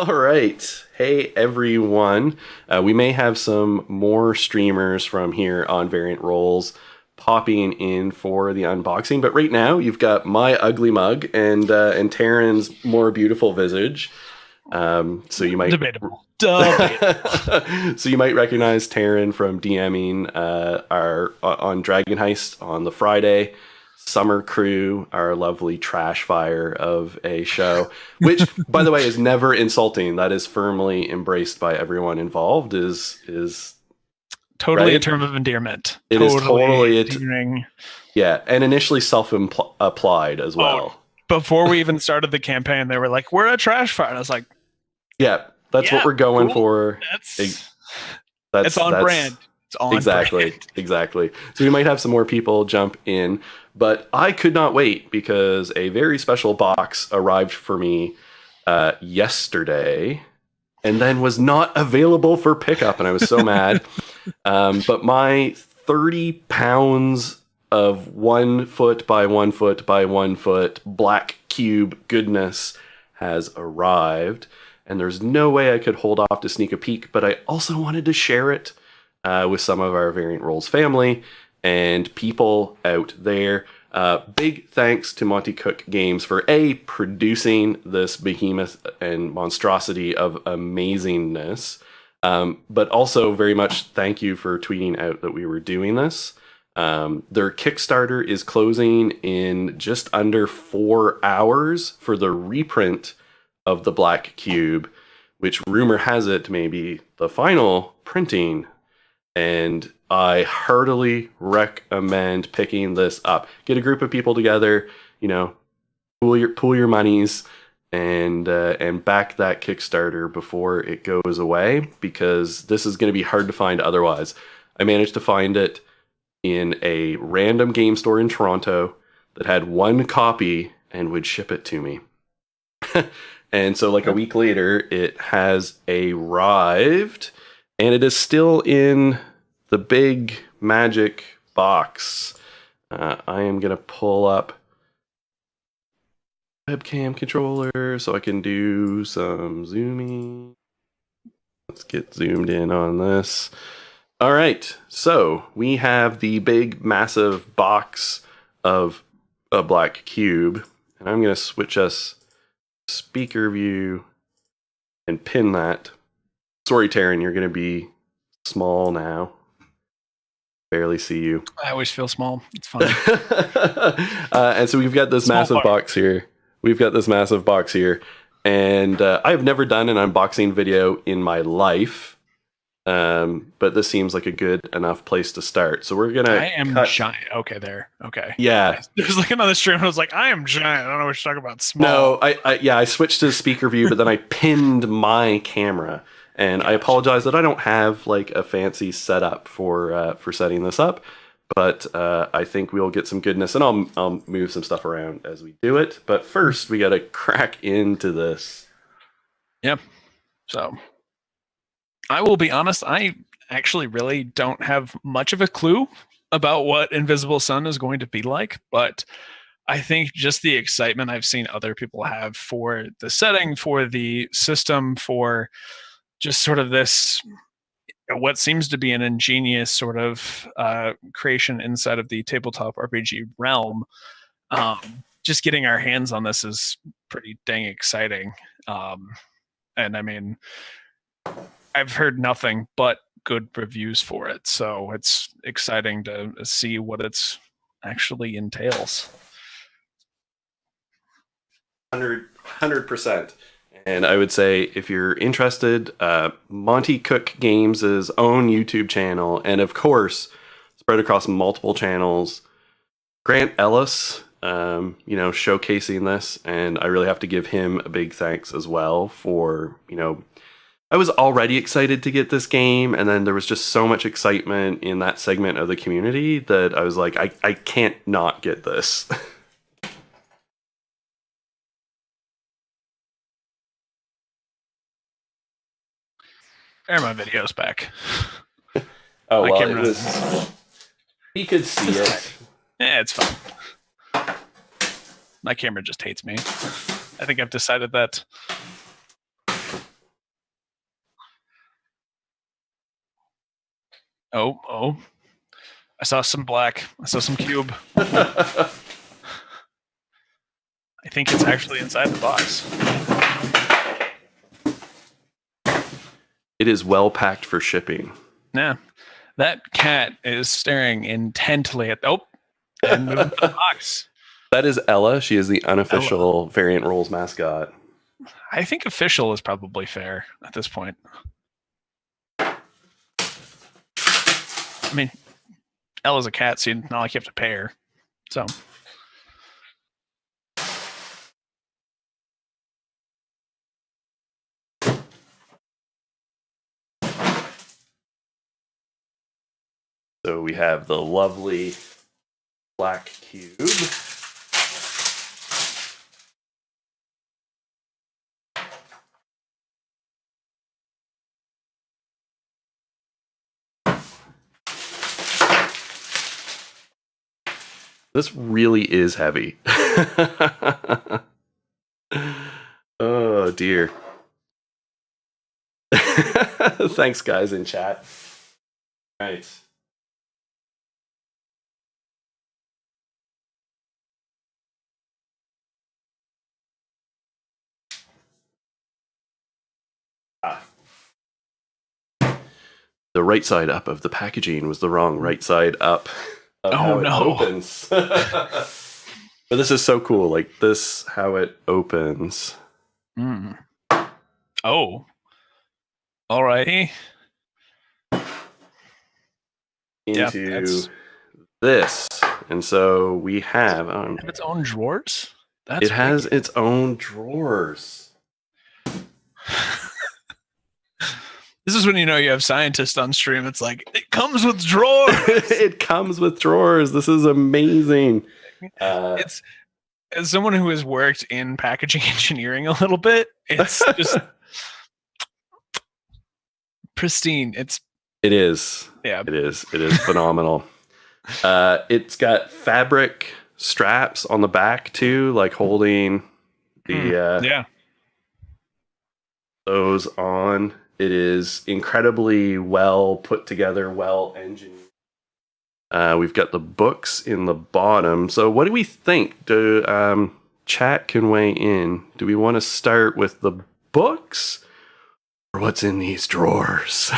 All right. Hey, everyone. We may have some more streamers from here on Variant Roles popping in for the unboxing, but right now you've got my ugly mug and Taran's more beautiful visage. So you might Debatable. so you might recognize Taran from DMing our on Dragon Heist on the Friday. Summer Crew, our lovely trash fire of a show, which, by the way, is never insulting. That is firmly embraced by everyone involved. Is Totally right? a term of endearment. It is totally endearing. Yeah, and initially self-applied as well. Before we even started the campaign, they were like, "We're a trash fire," and I was like, "Yeah, that's what we're going for." It's on brand. It's on brand. Exactly. So we might have some more people jump in, but I could not wait because a very special box arrived for me yesterday and then was not available for pickup, and I was so mad. But my 30 pounds of 1 foot by 1 foot by 1 foot black cube goodness has arrived, and there's no way I could hold off to sneak a peek, but I also wanted to share it with some of our Variant Roles family and people out there. Big thanks to Monte Cook Games for producing this behemoth and monstrosity of amazingness, but also very much thank you for tweeting out that we were doing this. Their Kickstarter is closing in just under 4 hours for the reprint of the Black Cube, which rumor has it may be the final printing. And I heartily recommend picking this up. Get a group of people together, pool your monies and back that Kickstarter before it goes away, because this is going to be hard to find otherwise. I managed to find it in a random game store in Toronto that had 1 copy and would ship it to me. And so a week later, it has arrived. And it is still in the big magic box. I am going to pull up webcam controller so I can do some zooming. Let's get zoomed in on this. All right. So we have the big massive box of a Black Cube. And I'm going to switch us speaker view and pin that. Sorry, Taran, you're going to be small now. Barely see you. I always feel small. It's fine. And so we've got this massive box here. And I've never done an unboxing video in my life. But this seems like a good enough place to start. So we're going to... I am giant. Okay, there. Okay. Yeah. I was looking on the stream and I was like, I am giant. I don't know what you're talking about. Small. No, I switched to speaker view, but then I pinned my camera. And I apologize that I don't have a fancy setup for setting this up, but I think we'll get some goodness, and I'll move some stuff around as we do it. But first, we got to crack into this. Yep. So I will be honest, I actually really don't have much of a clue about what Invisible Sun is going to be like, but I think just the excitement I've seen other people have for the setting, for the system, for just sort of this, what seems to be an ingenious sort of creation inside of the tabletop RPG realm. Just getting our hands on this is pretty dang exciting. And I mean, I've heard nothing but good reviews for it. So it's exciting to see what it's actually entails. 100%. And I would say, if you're interested, Monte Cook Games' own YouTube channel, and of course, spread across multiple channels, Grant Ellis, showcasing this, and I really have to give him a big thanks as well for, I was already excited to get this game, and then there was just so much excitement in that segment of the community that I was like, I can't not get this. There, my video's back. Oh, well, he could see it. Yeah, it's fine. My camera just hates me. I think I've decided that. Oh. I saw some black. I saw some cube. I think it's actually inside the box. It is well packed for shipping. Yeah. That cat is staring intently at and moving to the box. That is Ella. She is the unofficial Variant Rules mascot. I think official is probably fair at this point. I mean, Ella's a cat, so it's not like you have to pay her. So. So we have the lovely black cube. This really is heavy. Oh dear. Thanks, guys, in chat. All right. The right side up of the packaging was the wrong right side up of how it opens. But this is so cool. Like this, how it opens. Mm. Oh. Alrighty. Into this. And so we have its own drawers? It has its own drawers. This is when you know you have scientists on stream. It's like, it comes with drawers. It comes with drawers. This is amazing. It's, as someone who has worked in packaging engineering a little bit, it's just pristine. It is. Yeah. It is phenomenal. It's got fabric straps on the back too, like holding the those on. It is incredibly well put together, well engineered. We've got the books in the bottom. So what do we think? Chat can weigh in. Do we want to start with the books or what's in these drawers?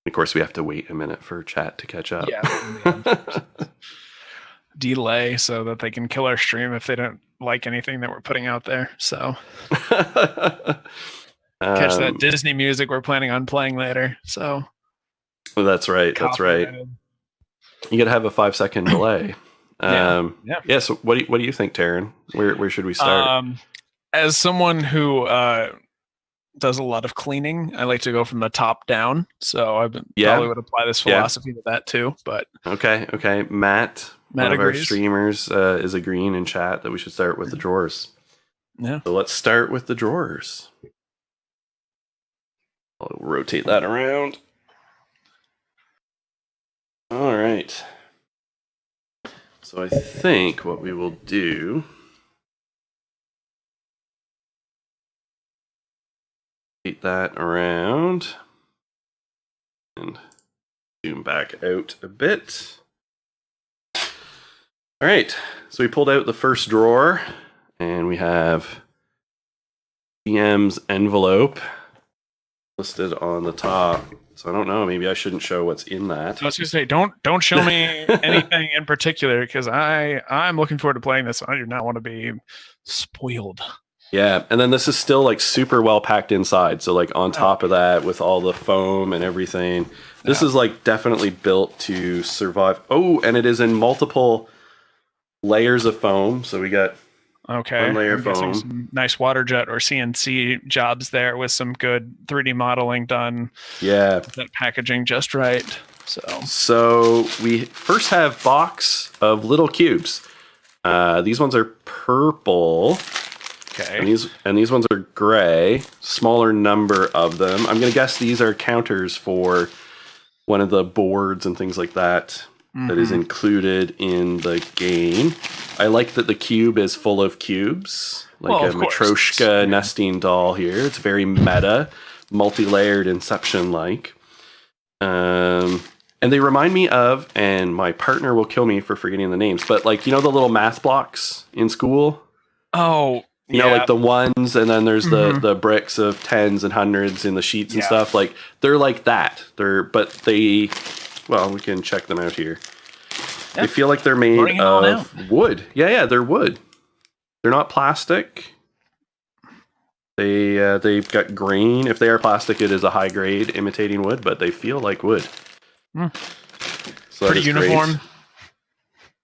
Of course, we have to wait a minute for chat to catch up. Yeah. Delay so that they can kill our stream if they don't like anything that we're putting out there. So catch that Disney music we're planning on playing later. So that's right. That's right. You got to have a 5-second delay. Yeah. So what do you think, Taran? Where should we start? As someone who does a lot of cleaning, I like to go from the top down. So I probably would apply this philosophy to that too. But okay. Matt one agrees. Of our streamers is agreeing in chat that we should start with the drawers. Yeah. So let's start with the drawers. I'll rotate that around. All right. So I think what we will do, rotate that around and zoom back out a bit. All right, so we pulled out the first drawer and we have DM's envelope listed on the top. So I don't know, maybe I shouldn't show what's in that. I was going to say, don't show me anything in particular because I'm looking forward to playing this. I do not want to be spoiled. Yeah, and then this is still like super well packed inside. So like on top of that with all the foam and everything. This is like definitely built to survive. Oh, and it is in multiple layers of foam. So we got one layer of foam. Some nice water jet or CNC jobs there with some good 3D modeling done. Yeah. That packaging just right. So we first have box of little cubes. These ones are purple. Okay. And these ones are gray. Smaller number of them. I'm gonna guess these are counters for one of the boards and things like that. That is included in the game. I like that the cube is full of cubes, like a Matryoshka nesting doll here. It's very meta, multi-layered Inception-like. And they remind me of, and my partner will kill me for forgetting the names, but like, you know, the little math blocks in school? Oh, You know, like the ones, and then there's the bricks of tens and hundreds in the sheets and stuff. Like, they're like that. Well, we can check them out here. They feel like they're made of wood. Yeah, they're wood. They're not plastic. They've got grain. If they are plastic, it is a high grade imitating wood, but they feel like wood. So pretty uniform.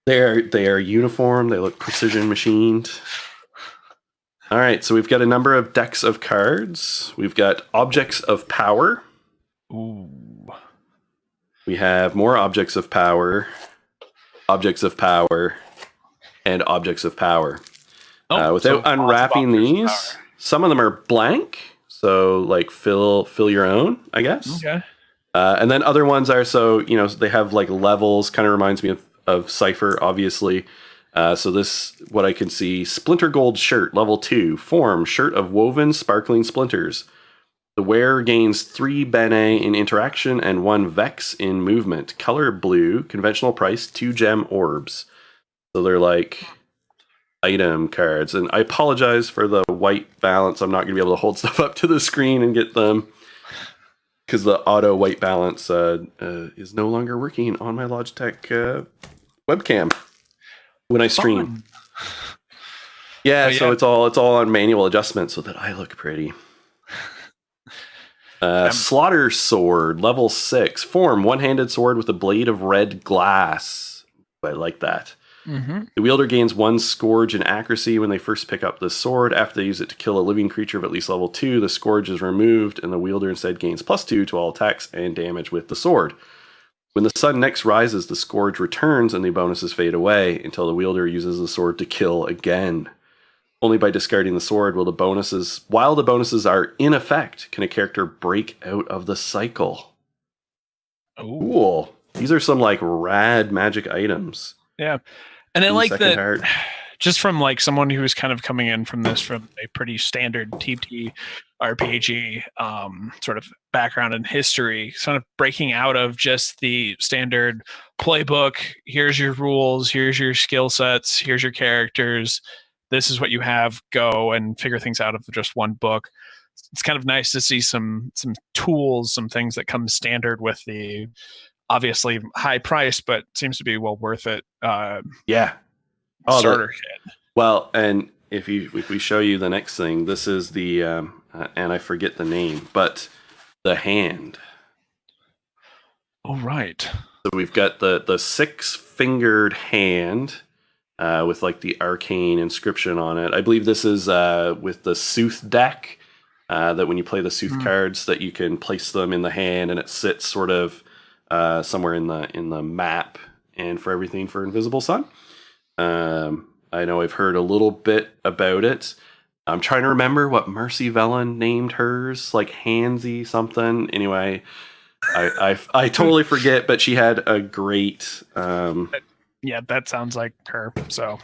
Great. They are uniform. They look precision machined. All right, so we've got a number of decks of cards. We've got objects of power. Ooh. We have more objects of power, and objects of power. Without unwrapping these, some of them are blank, so like fill your own, I guess. Okay. And then other ones are they have like levels. Kind of reminds me of Cypher, obviously. So this, what I can see, Splinter Gold Shirt, level 2, form, shirt of woven sparkling splinters. The wearer gains 3 bene in interaction and 1 vex in movement. Color blue, conventional price, 2 gem orbs. So they're like item cards. And I apologize for the white balance. I'm not going to be able to hold stuff up to the screen and get them, because the auto white balance is no longer working on my Logitech webcam when I stream. Yeah, so it's all on manual adjustment so that I look pretty. Slaughter Sword, level 6. Form, one-handed sword with a blade of red glass. I like that. Mm-hmm. The wielder gains 1 scourge in accuracy when they first pick up the sword. After they use it to kill a living creature of at least level 2, the scourge is removed, and the wielder instead gains +2 to all attacks and damage with the sword. When the sun next rises, the scourge returns and the bonuses fade away until the wielder uses the sword to kill again. Only by discarding the sword while the bonuses are in effect can a character break out of the cycle. Ooh. Cool. These are some like rad magic items. Yeah. And I like that just from like someone who's kind of coming in from a pretty standard TTRPG sort of background and history, sort of breaking out of just the standard playbook. Here's your rules. Here's your skill sets. Here's your characters. This is what you have. Go and figure things out of just one book. It's kind of nice to see some tools, some things that come standard with the obviously high price, but seems to be well worth it. Starter kit. Well, and if we show you the next thing, this is the and I forget the name, but the hand. Oh, right. So we've got the 6-fingered hand with like the arcane inscription on it. I believe this is with the Sooth deck. That when you play the Sooth cards, that you can place them in the hand, and it sits sort of somewhere in the map, and for everything for Invisible Sun. I know I've heard a little bit about it. I'm trying to remember what Mercy Velen named hers, like Hansy something. Anyway, I totally forget, but she had a great. Yeah, that sounds like her. So.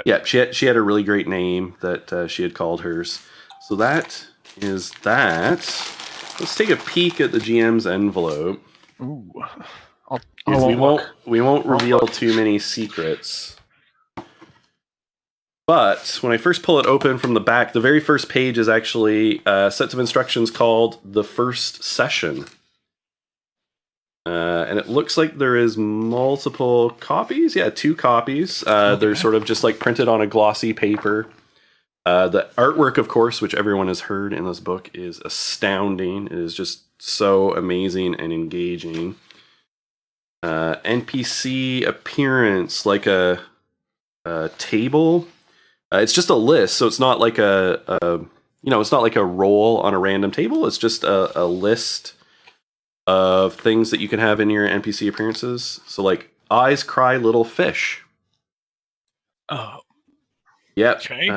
Yeah, she had a really great name that she had called hers. So that is that. Let's take a peek at the GM's envelope. Ooh. We won't reveal too many secrets. But when I first pull it open from the back, the very first page is actually sets of instructions called The First Session. And it looks like there is multiple copies. Yeah, 2 copies. Okay. They're sort of just like printed on a glossy paper. The artwork, of course, which everyone has heard in this book, is astounding. It is just so amazing and engaging. NPC appearance, like a table. It's just a list, so it's not like it's not like a roll on a random table. It's just a list of things that you can have in your NPC appearances. So like eyes cry little fish. Oh. Yep. Okay.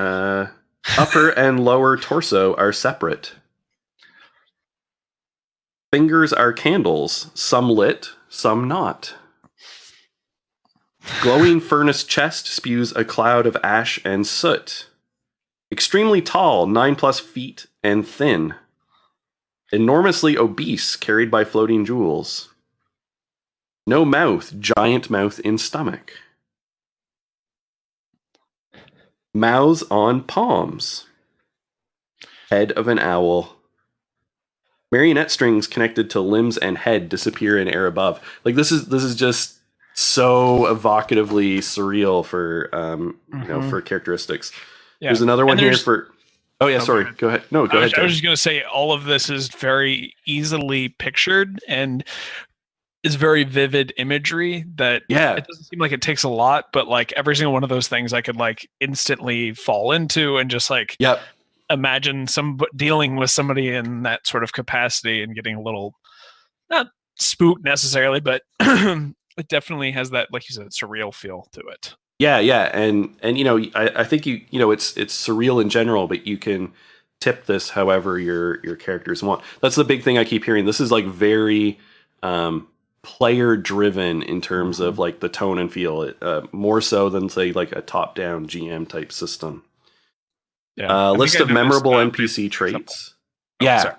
Upper and lower torso are separate. Fingers are candles, some lit, some not. Glowing furnace chest spews a cloud of ash and soot. Extremely tall, 9+ feet, and thin. Enormously obese, carried by floating jewels. No mouth, giant mouth in stomach. Mouths on palms. Head of an owl. Marionette strings connected to limbs and head disappear in air above. Like this is just so evocatively surreal for for characteristics. Yeah. There's another one here for. Oh yeah, sorry. Go ahead. No, go ahead. I was just gonna say all of this is very easily pictured and is very vivid imagery that it doesn't seem like it takes a lot, but like every single one of those things I could like instantly fall into and just like imagine dealing with somebody in that sort of capacity and getting a little not spooked necessarily, but it definitely has that, like you said, surreal feel to it. Yeah, and I think it's surreal in general, but you can tip this however your characters want. That's the big thing I keep hearing. This is like very player driven in terms of like the tone and feel, more so than say like a top down GM type system. Yeah. List of memorable NPC traits. Yeah.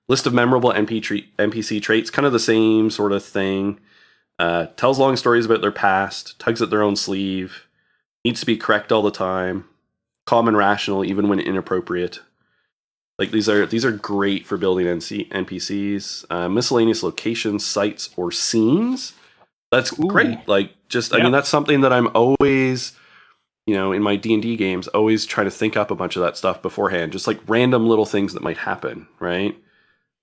List of memorable NPC traits, kind of the same sort of thing. Tells long stories about their past, tugs at their own sleeve, needs to be correct all the time, calm and rational even when inappropriate. Like these are great for building NPCs. Miscellaneous locations, sites, or scenes. That's great. Like I mean, that's something that I'm always, in my D&D games, always trying to think up a bunch of that stuff beforehand. Just like random little things that might happen, right?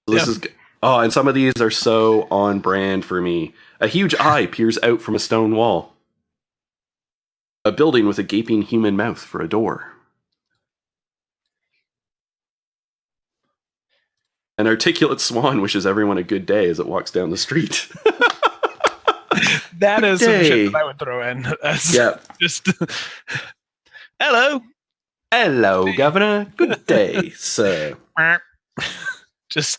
So this is. Oh, and some of these are so on brand for me. A huge eye peers out from a stone wall. A building with a gaping human mouth for a door. An articulate swan wishes everyone a good day as it walks down the street. That is some shit that I would throw in. Just hello. Hello, Governor. Good day, sir. Just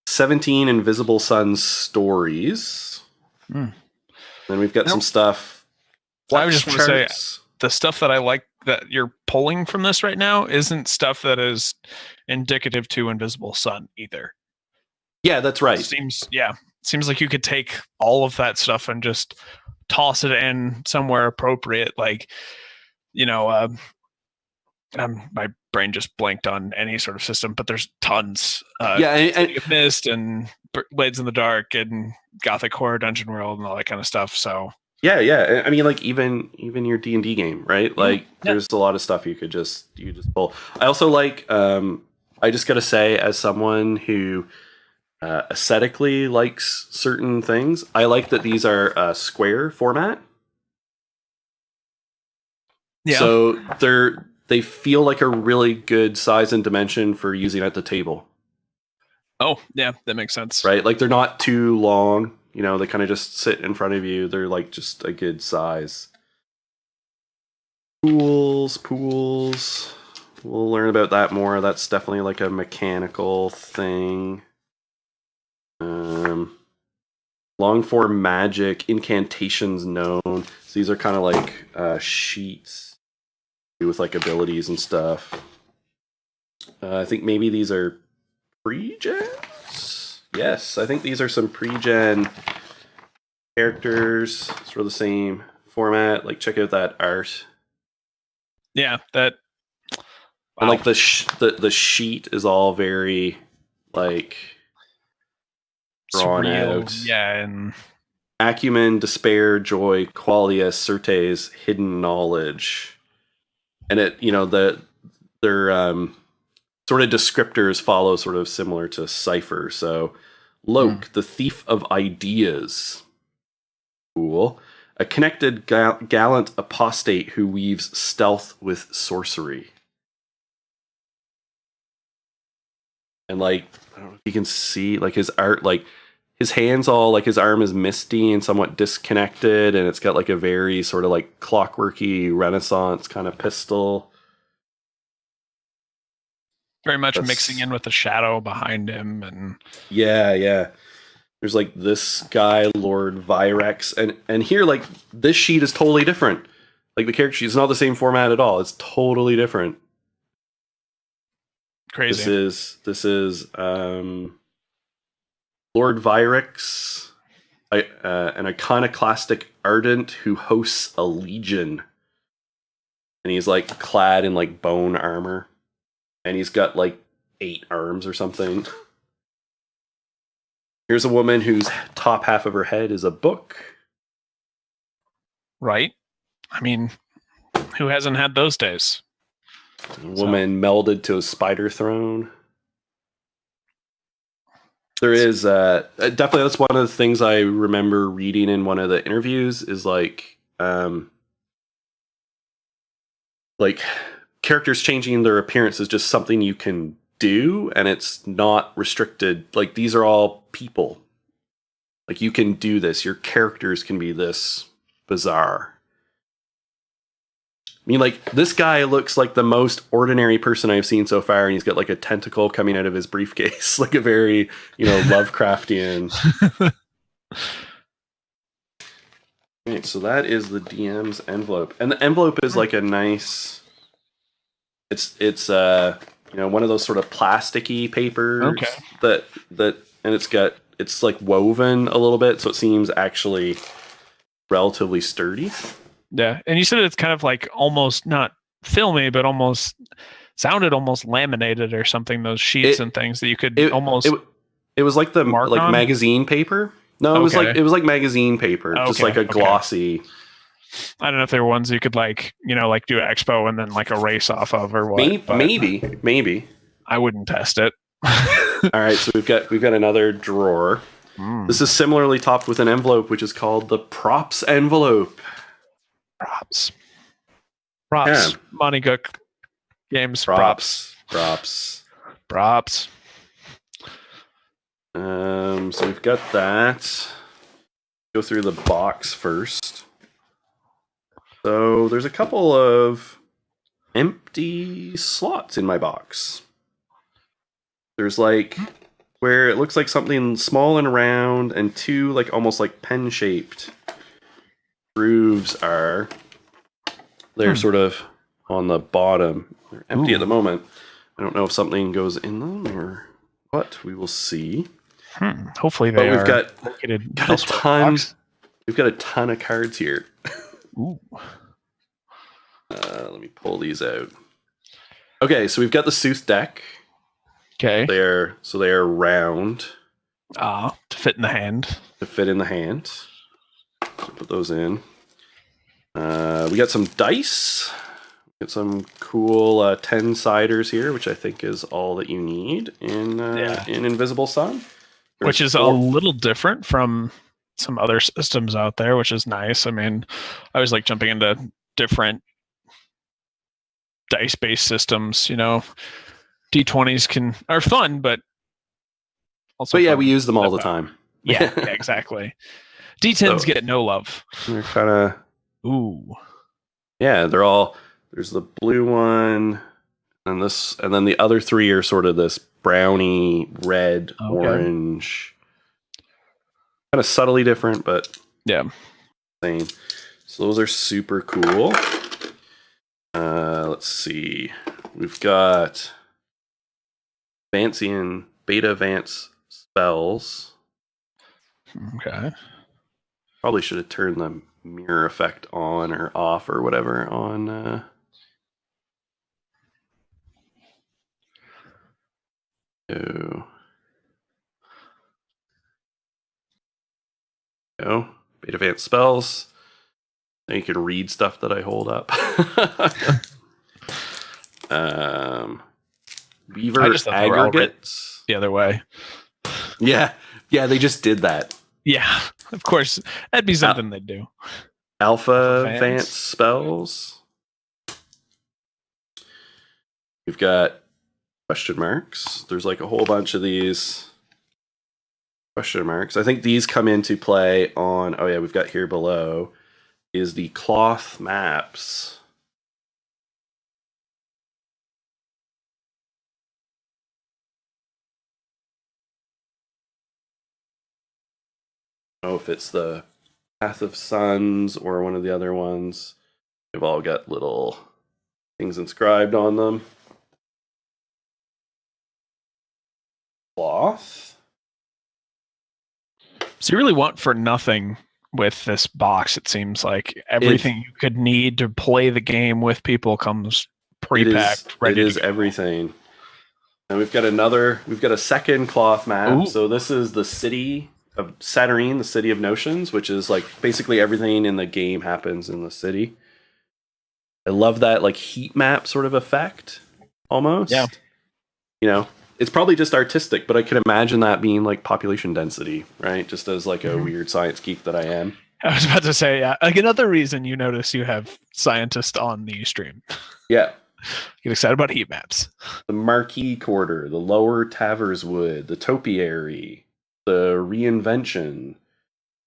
17 Invisible Sun stories. Then we've got some stuff. I was just want to say the stuff that I like that you're pulling from this right now isn't stuff that is indicative to Invisible Sun either. Yeah, that's right. Seems like you could take all of that stuff and just toss it in somewhere appropriate, like my brain just blanked on any sort of system, but there's tons. And Mist and Blades in the Dark and Gothic Horror Dungeon World and all that kind of stuff. So yeah. I mean, like even your D&D game, right? Like there's a lot of stuff you just pull. I also like. I just gotta say, as someone who aesthetically likes certain things, I like that these are square format. Yeah. So they feel like a really good size and dimension for using at the table. Oh, yeah, that makes sense. Right? Like they're not too long, they kind of just sit in front of you. They're like just a good size. Pools. We'll learn about that more. That's definitely like a mechanical thing. Long form magic, incantations known. So these are kind of like sheets with like abilities and stuff. I think maybe these are pre-gens? Yes, I think these are some pre-gen characters. Sort of the same format. Like check out that art. Yeah, that. Wow. And like the sheet is all very like drawn out. Yeah, and acumen, despair, joy, qualia, certes, hidden knowledge. And it, their sort of descriptors follow sort of similar to Cypher. So, Loke, the thief of ideas. Cool. A connected, gallant apostate who weaves stealth with sorcery. And like, I don't know if you can see like his art, like his hands all like his arm is misty and somewhat disconnected, and it's got like a very sort of like clockworky Renaissance kind of pistol. Very much mixing in with the shadow behind him, and yeah. There's like this guy, Lord Virex, and here like this sheet is totally different. Like the character sheet is not the same format at all. It's totally different. Crazy. This is Lord Vyrix, an iconoclastic ardent who hosts a legion, and he's like clad in like bone armor, and he's got like 8 arms or something. Here's a woman whose top half of her head is a book. Right. I mean, who hasn't had those days? A woman melded to a spider throne. There is definitely, that's one of the things I remember reading in one of the interviews is like characters changing their appearance is just something you can do, and it's not restricted. Like these are all people. Like you can do this. Your characters can be this bizarre. I mean, like, this guy looks like the most ordinary person I've seen so far, and he's got, like, a tentacle coming out of his briefcase. Like a very, Lovecraftian. Okay, so that is the DM's envelope. And the envelope is, like, a nice... It's one of those sort of plasticky papers. Okay. And it's, like, woven a little bit, so it seems actually relatively sturdy. Yeah, and you said it's kind of like almost not filmy, but almost sounded almost laminated or something. Those sheets and things that you could almost. It was like the on? magazine paper. No, it was like magazine paper, just like a glossy. I don't know if there were ones you could like do expo and then like erase off of or what. Maybe. I wouldn't test it. All right, so we've got another drawer. This is similarly topped with an envelope, which is called the props envelope. Props. Yeah. Monte Cook Games. Props. So we've got that. Go through the box first. So there's a couple of empty slots in my box. There's like where it looks like something small and round, and 2 like almost like pen-shaped grooves are. They're sort of on the bottom. They're empty at the moment. I don't know if something goes in them or what. We will see. Hopefully they we've are got located a ton. We've got a ton of cards here. Ooh. Let me pull these out. Okay, so we've got the Sooth deck. Okay. They are round. To fit in the hand. So put those in. We got some dice. Got some cool 10-siders here, which I think is all that you need in Invisible Sun. Which is a little different from some other systems out there, which is nice. I mean, I always like jumping into different dice-based systems. D20s are fun, but also. But yeah, we use them all the time. Yeah, yeah, exactly. D10s get no love. They're kind of. Ooh. Yeah, they're all. There's the blue one, and then the other 3 are sort of this browny, red, orange. Kind of subtly different, but yeah, same. So those are super cool. Let's see. We've got fancy and beta Vance spells. Okay. Probably should have turned the mirror effect on or off or whatever on. Go. Beta Vance spells. Now you can read stuff that I hold up. Beaver aggregates. The other way. Yeah, they just did that. Yeah, of course. That'd be something they'd do. Alpha Vance spells. We've got question marks. There's like a whole bunch of these question marks. I think these come into play on. Oh yeah, we've got here below is the cloth maps. I don't know if it's the Path of Suns or one of the other ones. They've all got little things inscribed on them. Cloth. So you really want for nothing with this box. It seems like everything you could need to play the game with people comes pre-packed, ready it is to go. everything. And we've got a second cloth map. Ooh. So this is the city of Saturnine, the city of notions, which is like basically everything in the game happens in the city. I love that like heat map sort of effect almost. Yeah. You know, it's probably just artistic, but I can imagine that being like population density, right? Just as like a weird science geek that I am. I was about to say, yeah, like another reason you notice you have scientists on the stream. Yeah. Get excited about heat maps. The Marquis Quarter, the Lower Taverswood, the Topiary, the Reinvention,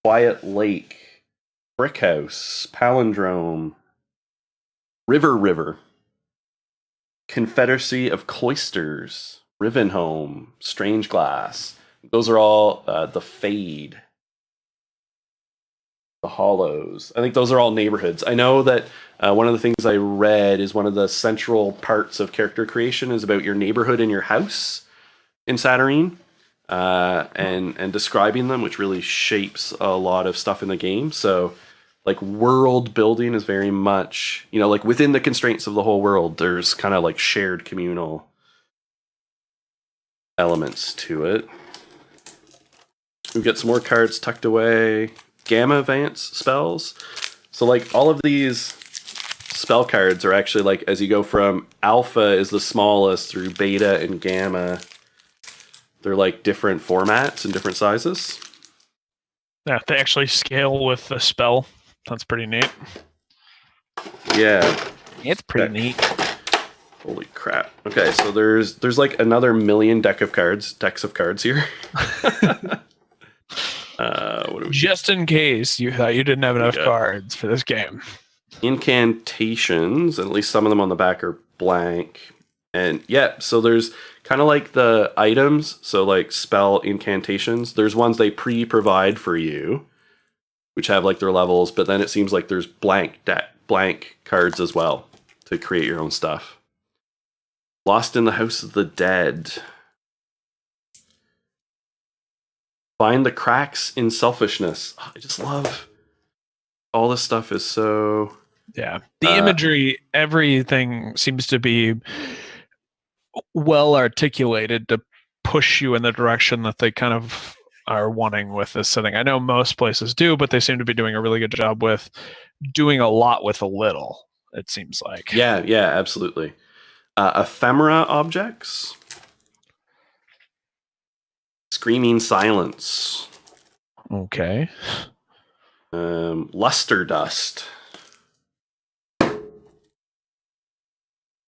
Quiet Lake, Brick House, Palindrome, River, Confederacy of Cloisters, Rivenhome, Strange Glass. Those are all the Fade, the Hollows. I think those are all neighborhoods. I know that one of the things I read is one of the central parts of character creation is about your neighborhood and your house in Saturnine, and describing them, which really shapes a lot of stuff in the game. So, like, world building is very much, you know, like within the constraints of the whole world, there's kind of like shared communal elements to it. We've got some more cards tucked away. Gamma Vance spells. So like all of these spell cards are actually like as you go from alpha is the smallest through beta and gamma. They're like different formats and different sizes. Yeah, they actually scale with the spell. That's pretty neat. Yeah. It's pretty neat. Holy crap. Okay, so there's like another million decks of cards here. What do we Just in case you thought you didn't have enough cards for this game. Incantations, and at least some of them on the back are blank. And yeah, so there's kind of like the items, so like spell incantations. There's ones they pre-provide for you, which have like their levels, but then it seems like there's blank cards as well to create your own stuff. Lost in the House of the Dead. Find the cracks in selfishness. Oh, I just love all this stuff is so... Yeah. The imagery, everything seems to be well articulated to push you in the direction that they kind of are wanting with this setting. I know most places do, but they seem to be doing a really good job with doing a lot with a little, it seems like. Yeah, absolutely. Ephemera objects. Screaming Silence. Okay. Luster Dust.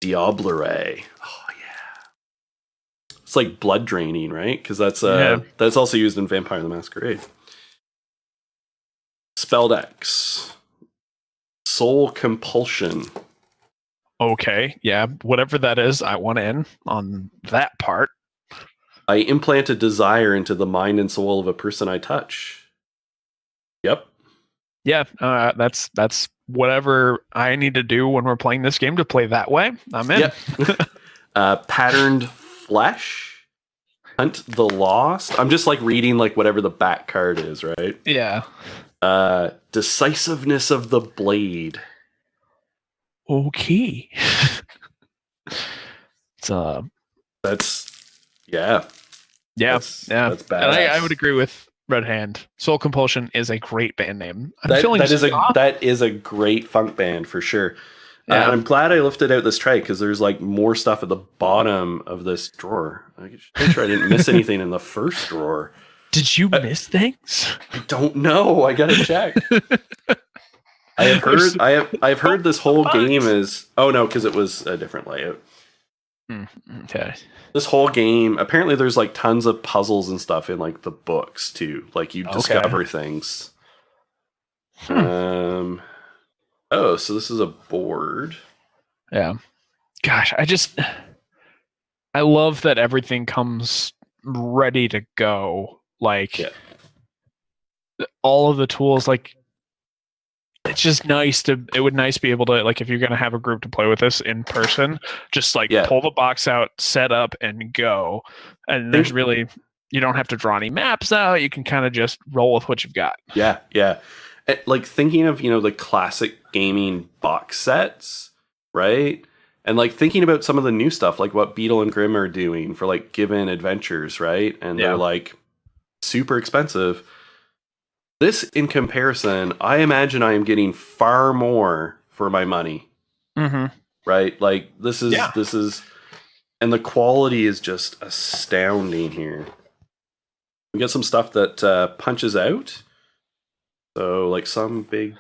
Diablere. Oh yeah. It's like blood draining, right? Because that's also used in Vampire the Masquerade. Spelldex. Soul Compulsion. Okay, yeah. Whatever that is, I want in on that part. I implant a desire into the mind and soul of a person I touch. Yep. Yeah, that's whatever I need to do when we're playing this game to play that way. I'm in. Yep. Patterned Flesh. Hunt the Lost. I'm just like reading like whatever the back card is, right? Yeah. Decisiveness of the Blade. Okay. That's yeah. That's badass. And I would agree with Red Hand. Soul Compulsion is a great band name. That is a great funk band for sure. Yeah. And I'm glad I lifted out this tray because there's like more stuff at the bottom of this drawer. I should make sure I didn't miss anything in the first drawer. Did you miss things? I don't know. I gotta check. I've heard this whole game is... Oh, no, because it was a different layout. Okay. This whole game... Apparently, there's, like, tons of puzzles and stuff in, like, the books, too. Like, you discover things. Oh, so this is a board. Yeah. Gosh, I love that everything comes ready to go. Like, all of the tools, like... it's just nice to it would nice be able to, like, if you're going to have a group to play with this in person, just like pull the box out, set up, and go. And there's really, you don't have to draw any maps out. You can kind of just roll with what you've got. Yeah. Like thinking of, the classic gaming box sets, right? And like thinking about some of the new stuff, like what Beetle and Grimm are doing for like Given Adventures, right? And they're like super expensive. This, in comparison, I imagine I am getting far more for my money. Mm-hmm. Right? Like this is, and the quality is just astounding here. We got some stuff that punches out. So like some big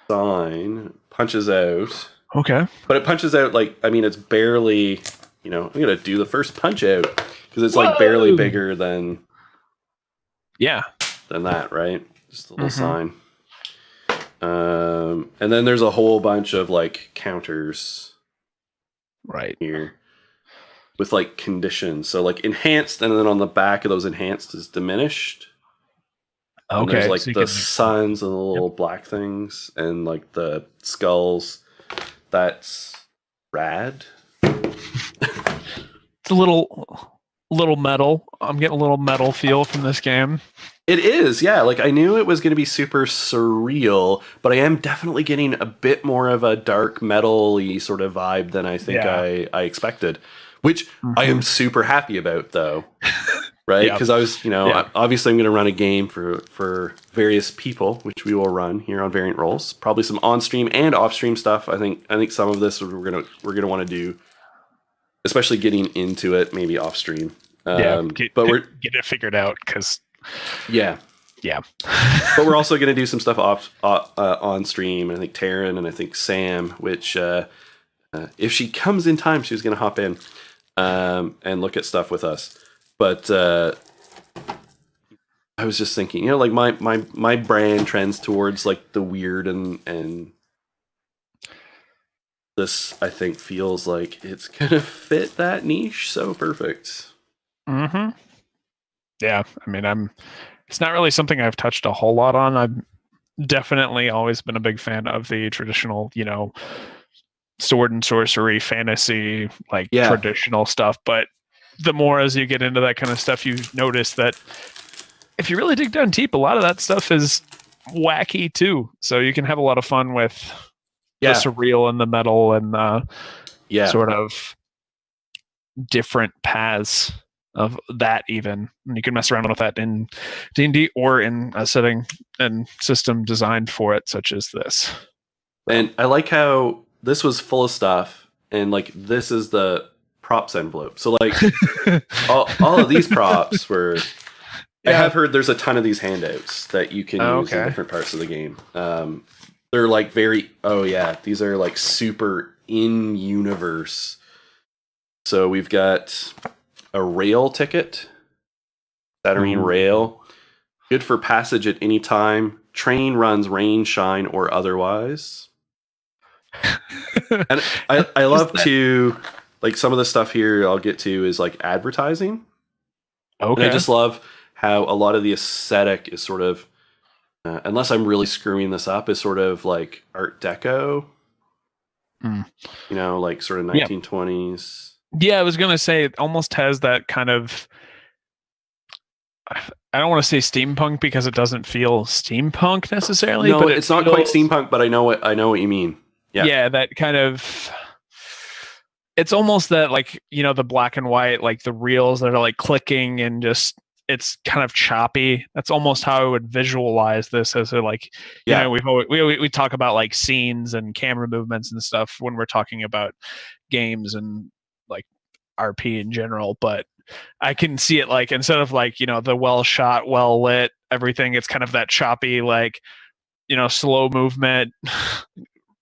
sign punches out. Okay. But it punches out like, I mean, it's barely, I'm going to do the first punch out because it's like barely bigger than that, right? Just a little sign. And then there's a whole bunch of like counters right here with like conditions. So like enhanced, and then on the back of those enhanced is diminished. Okay. And there's like so the suns and the little black things and like the skulls. That's rad. It's a little metal. I'm getting a little metal feel from this game. It is, yeah. Like I knew it was going to be super surreal, but I am definitely getting a bit more of a dark metal-y sort of vibe than I think I expected, which I am super happy about, though. Right? Because I was, obviously I'm going to run a game for various people, which we will run here on Variant Roles. Probably some on-stream and off-stream stuff. I think some of this we're gonna want to do, especially getting into it, maybe off-stream. But we're get it figured out because. Yeah. But we're also going to do some stuff on stream. I think Taran and I think Sam, which if she comes in time, she was going to hop in and look at stuff with us. But I was just thinking, like my brand trends towards like the weird and this I think feels like it's going to fit that niche so perfect. Mm-hmm. Yeah, I mean, it's not really something I've touched a whole lot on. I've definitely always been a big fan of the traditional, sword and sorcery, fantasy, like traditional stuff. But the more as you get into that kind of stuff, you notice that if you really dig down deep, a lot of that stuff is wacky too. So you can have a lot of fun with the surreal and the metal and the sort of different paths of that even. And you can mess around with that in D&D or in a setting and system designed for it, such as this. And I like how this was full of stuff, and like this is the props envelope. So like all of these props were. I have heard there's a ton of these handouts that you can use in different parts of the game. They're like very. These are like super in universe. So we've got a rail ticket, Taran rail, good for passage at any time. Train runs rain, shine, or otherwise. And I love to, like, some of the stuff here I'll get to is like advertising. Okay. And I just love how a lot of the aesthetic is sort of, unless I'm really screwing this up, is sort of like Art Deco. Like sort of 1920s. Yeah, I was going to say it almost has that kind of, I don't want to say steampunk because it doesn't feel steampunk necessarily. No, but it's not quite steampunk, but I know what you mean. Yeah, that kind of, it's almost that like, the black and white, like the reels that are like clicking and just, it's kind of choppy. That's almost how I would visualize this as a, like, we talk about like scenes and camera movements and stuff when we're talking about games and like RP in general, but I can see it like instead of like, the well shot, well lit, everything, it's kind of that choppy, like, slow movement.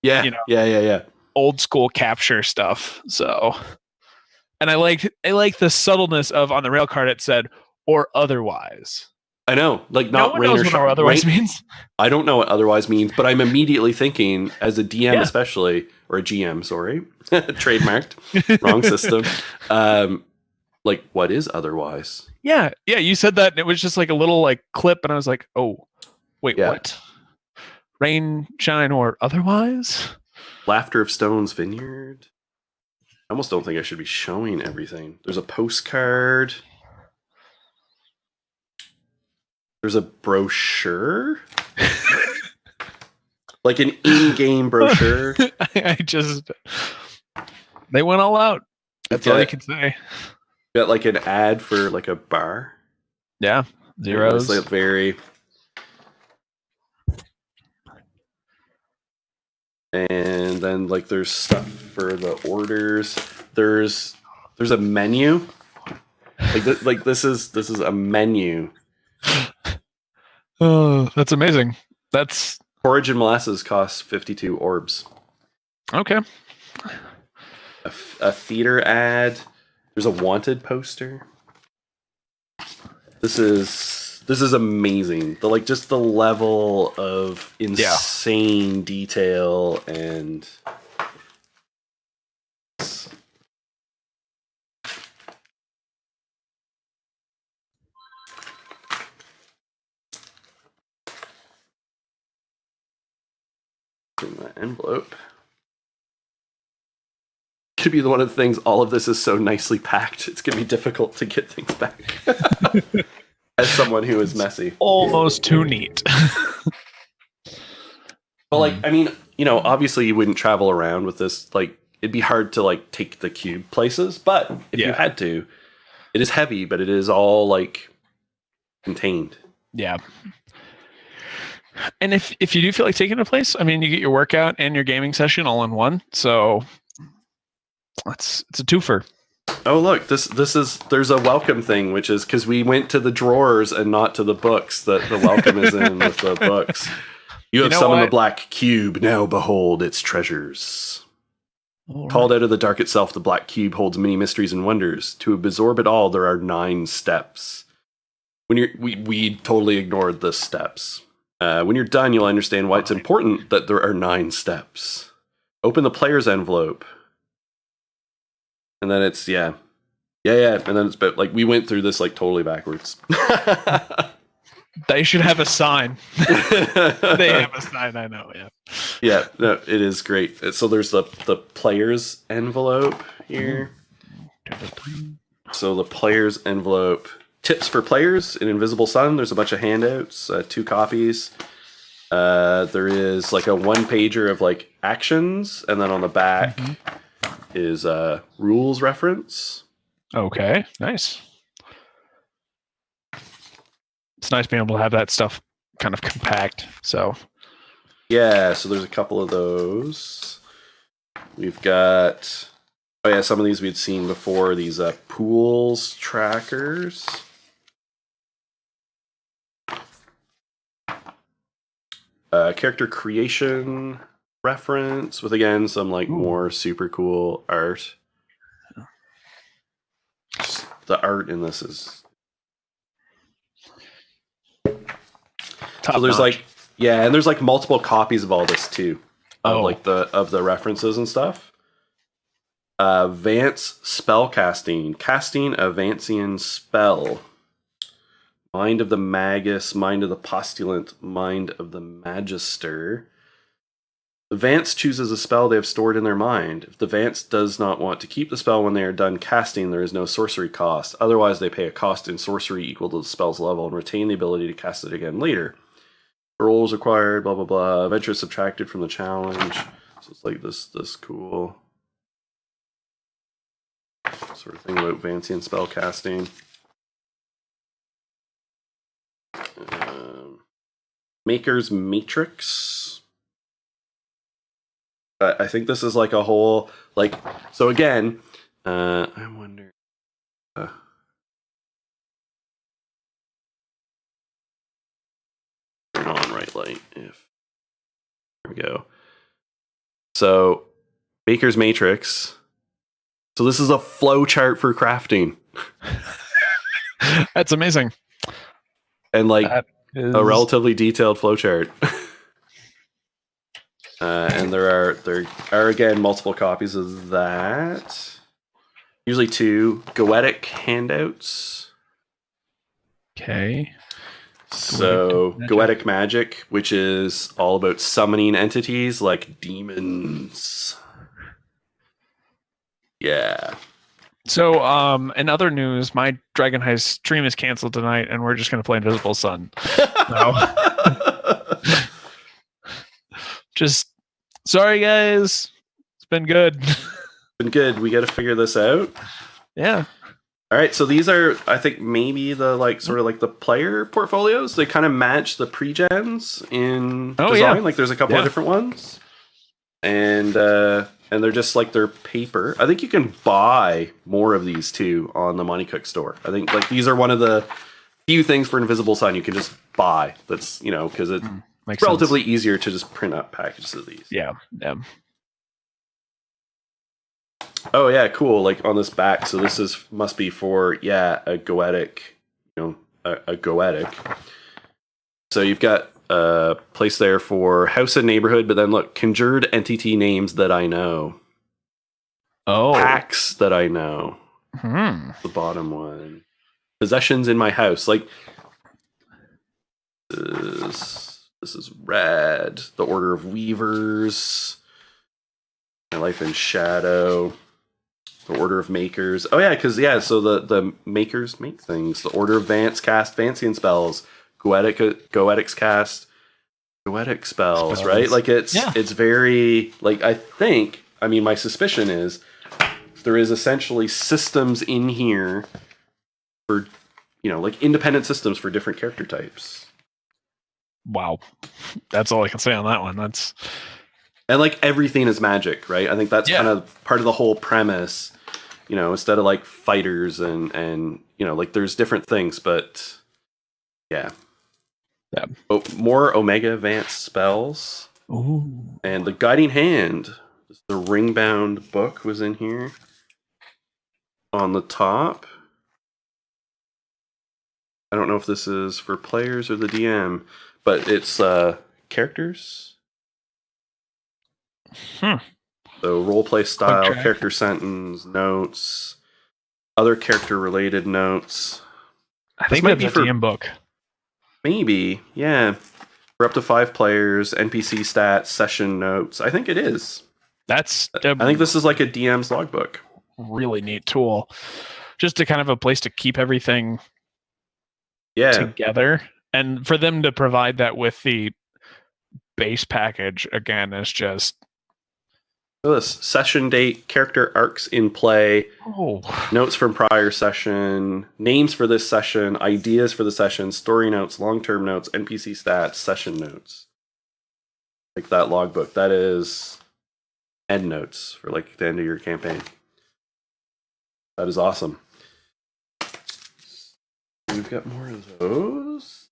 Yeah. Old school capture stuff. So, and I like the subtleness of on the rail card it said or otherwise. I know, like not no one knows what otherwise means. I don't know what otherwise means, but I'm immediately thinking as a DM especially, or a GM, sorry, trademarked, wrong system. Like what is otherwise? Yeah. You said that and it was just like a little like clip and I was like, oh, wait, what? rain, shine, or otherwise. Laughter of Stone's Vineyard. I almost don't think I should be showing everything. There's a postcard. There's a brochure. Like an in-game brochure. They went all out. That's all you can say. Got like an ad for like a bar. Yeah, zeros. It's like very. And then like there's stuff for the orders. There's a menu. Like this is a menu. Oh, that's amazing. That's porridge and molasses costs 52 orbs. Okay. A theater ad. There's a wanted poster. This is amazing. Just the level of insane detail and in the envelope. Could be one of the things. All of this is so nicely packed. It's gonna be difficult to get things back. As someone who is messy, almost too neat. But I mean, obviously you wouldn't travel around with this. It'd be hard to take the cube places. But if you had to, it is heavy, but it is all contained. Yeah. And if you do feel like taking a place, I mean, you get your workout and your gaming session all in one. So it's a twofer. Oh, look, there's a welcome thing, which is because we went to the drawers and not to the books that the welcome is in with the books. You have summoned the black cube. Now behold its treasures. Right. Called out of the dark itself, the black cube holds many mysteries and wonders. To absorb it all, there are 9 steps. We totally ignored the steps. When you're done, you'll understand why it's important that there are 9 steps. Open the player's envelope. And then it's, And then it's, but we went through this totally backwards. They should have a sign. They have a sign, I know, yeah. Yeah, no, it is great. So there's the player's envelope here. So the player's envelope. Tips for players in Invisible Sun. There's a bunch of handouts, 2 copies. There is a 1-pager of actions, and then on the back is rules reference. Okay, nice. It's nice being able to have that stuff kind of compact. So yeah, so there's a couple of those. We've got some of these we'd seen before. These pools trackers. Character creation reference with again some more super cool art. Just the art in this is top so there's notch. And there's multiple copies of all this too. Of the references and stuff. Vance spell casting a Vancian spell. Mind of the Magus, Mind of the Postulant, Mind of the Magister. The Vance chooses a spell they have stored in their mind. If the Vance does not want to keep the spell when they are done casting, there is no sorcery cost. Otherwise, they pay a cost in sorcery equal to the spell's level and retain the ability to cast it again later. Rolls required, blah, blah, blah. Adventure subtracted from the challenge. So it's this cool sort of thing about Vancian spell casting. Maker's Matrix. I think this is a whole so again. I wonder. Turn on right light. If there we go. So Maker's Matrix. So this is a flow chart for crafting. That's amazing. And a relatively detailed flowchart. And there are again multiple copies of that. Usually 2 Goetic handouts. Okay. So, Goetic Magic, which is all about summoning entities like demons. Yeah. So, in other news, my Dragon Heist stream is canceled tonight, and we're just going to play Invisible Sun. So, just sorry, guys. It's been good. Been good. We got to figure this out. Yeah. All right. So these are, I think, maybe the sort of like the player portfolios. They kind of match the pre-gens in design. Yeah. Like there's a couple of different ones, and they're just like their paper. I think you can buy more of these too on the Monte Cook store. I think like these are one of the few things for Invisible Sun you can just buy. That's because it's relatively easier to just print out packages of these. Yeah. Oh yeah, cool. Like on this back, so this must be for a Goetic, a Goetic. So you've got a place there for house and neighborhood, but then look, conjured entity names that I know. Oh, Packs that I know. The bottom one. Possessions in my house, like this is rad. The Order of Weavers. My Life in Shadow. The Order of Makers. Oh yeah, because so the makers make things. The Order of Vance cast Vancian spells. Goetics cast Goetic spells, right? Like it's very like my suspicion is there is essentially systems in here for like independent systems for different character types. Wow. That's all I can say on that one. And like everything is magic, right? I think that's kind of part of the whole premise. Instead of like fighters and like there's different things, but yeah. Oh, more Omega Vance spells. Ooh. And the Guiding Hand, the ring-bound book was in here on the top. I don't know if this is for players or the DM, but it's characters. So roleplay style, character sentence, notes, other character-related notes. I think that's a DM book. Maybe, yeah. For up to 5 players, NPC stats, session notes. I think it is. I think this is like a DM's logbook. Really neat tool. Just to kind of a place to keep everything together. And for them to provide that with the base package, again, is just... This session date, character arcs in play, notes from prior session, names for this session, ideas for the session, story notes, long-term notes, NPC stats, session notes. Like that logbook. That is end notes for like the end of your campaign. That is awesome. We've got more of those.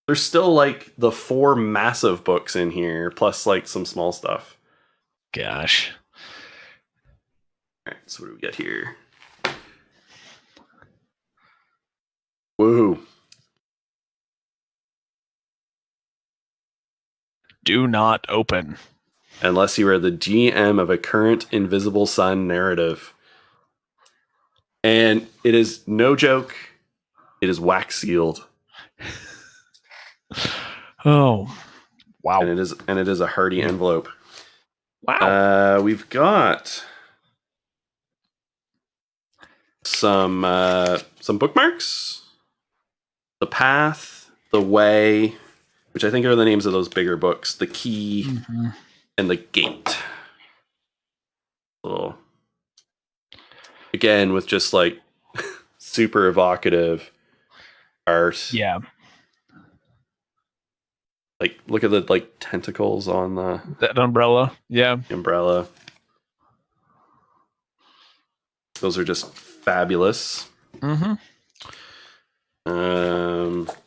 There's still like the 4 massive books in here, plus like some small stuff. Gosh. All right, so what do we got here? Woohoo. Do not open. Unless you are the GM of a current Invisible Sun narrative. And it is no joke. It is wax sealed. Oh. Wow. And it is a hardy envelope. Wow. We've got some bookmarks. The Path, The Way, which I think are the names of those bigger books. The Key and The Gate. Little, again, with just like super evocative art. Yeah. Like, look at the like tentacles on that umbrella. Yeah. Umbrella. Those are just fabulous.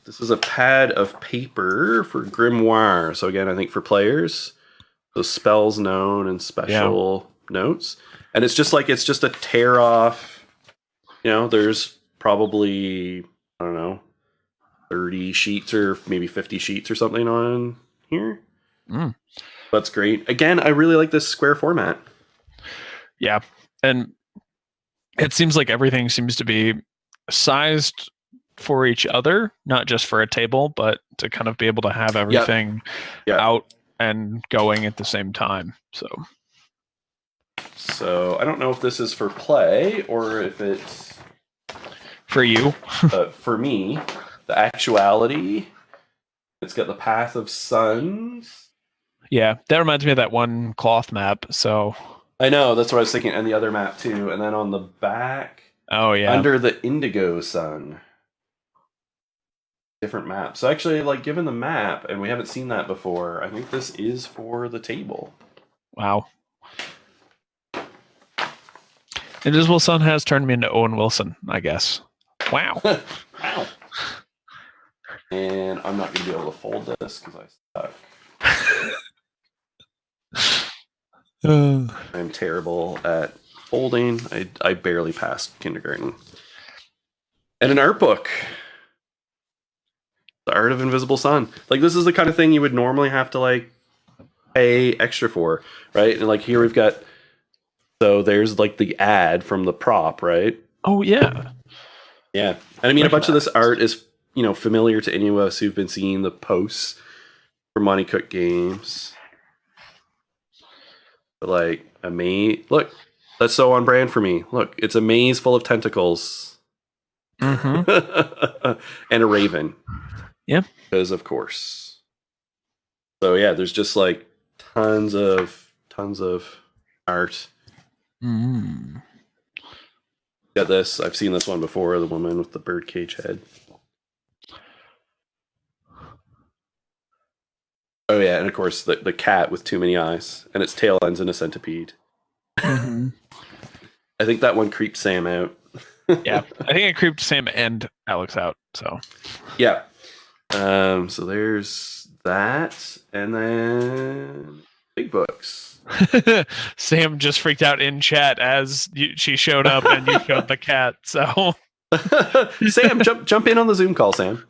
This is a pad of paper for Grimoire. So again, I think for players, those spells known and special notes. And it's just a tear off. There's probably, I don't know, 30 sheets or maybe 50 sheets or something on here. That's great. Again, I really like this square format. Yeah. And it seems like everything seems to be sized for each other, not just for a table, but to kind of be able to have everything out and going at the same time. So I don't know if this is for play or if it's for you. For me, the actuality. It's got the path of suns. Yeah, that reminds me of that one cloth map. So I know, that's what I was thinking, and the other map too. And then on the back, under the indigo sun. Different map. So actually, like, given the map, and we haven't seen that before, I think this is for the table. Wow. Invisible Sun has turned me into Owen Wilson, I guess. Wow. Wow. And I'm not going to be able to fold this because I suck. I'm terrible at folding. I barely passed kindergarten. And an art book. The Art of Invisible Sun. Like, this is the kind of thing you would normally have to, like, pay extra for, right? And, like, here we've got... So there's, like, the ad from the prop, right? Oh, yeah. Yeah. And, I mean, a bunch of this art is, you know, familiar to any of us who've been seeing the posts for Monte Cook Games. But, like, a maze... Look, that's so on brand for me. Look, it's a maze full of tentacles. Mm-hmm. And a raven. Yeah. Because, of course. So, yeah, there's just, like, tons of art. Mm. Got this. I've seen this one before. The woman with the birdcage head. Oh, yeah, and, of course, the cat with too many eyes. And its tail ends in a centipede. Mm-hmm. I think that one creeped Sam out. Yeah, I think it creeped Sam and Alex out. So, yeah. So there's that, and then big books. Sam just freaked out in chat as she showed up, and you showed the cat. So, Sam, jump in on the Zoom call, Sam.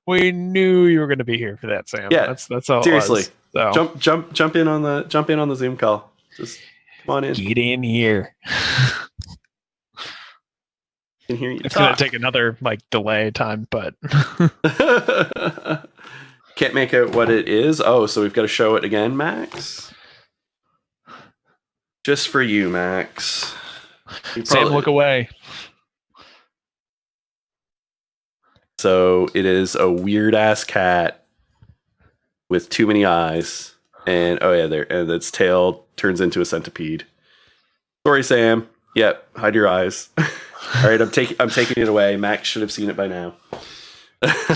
We knew you were going to be here for that, Sam. Yeah, that's all. Seriously, it was, so. jump in on the Zoom call. Just come on in. Get in here. Can hear you. It's going to take another delay time, but can't make out what it is. Oh, so we've got to show it again, Max. Just for you, Max. Sam, look away. So it is a weird ass cat with too many eyes, and and its tail turns into a centipede. Sorry, Sam. Yep, hide your eyes. All right, I'm taking it away. Max should have seen it by now.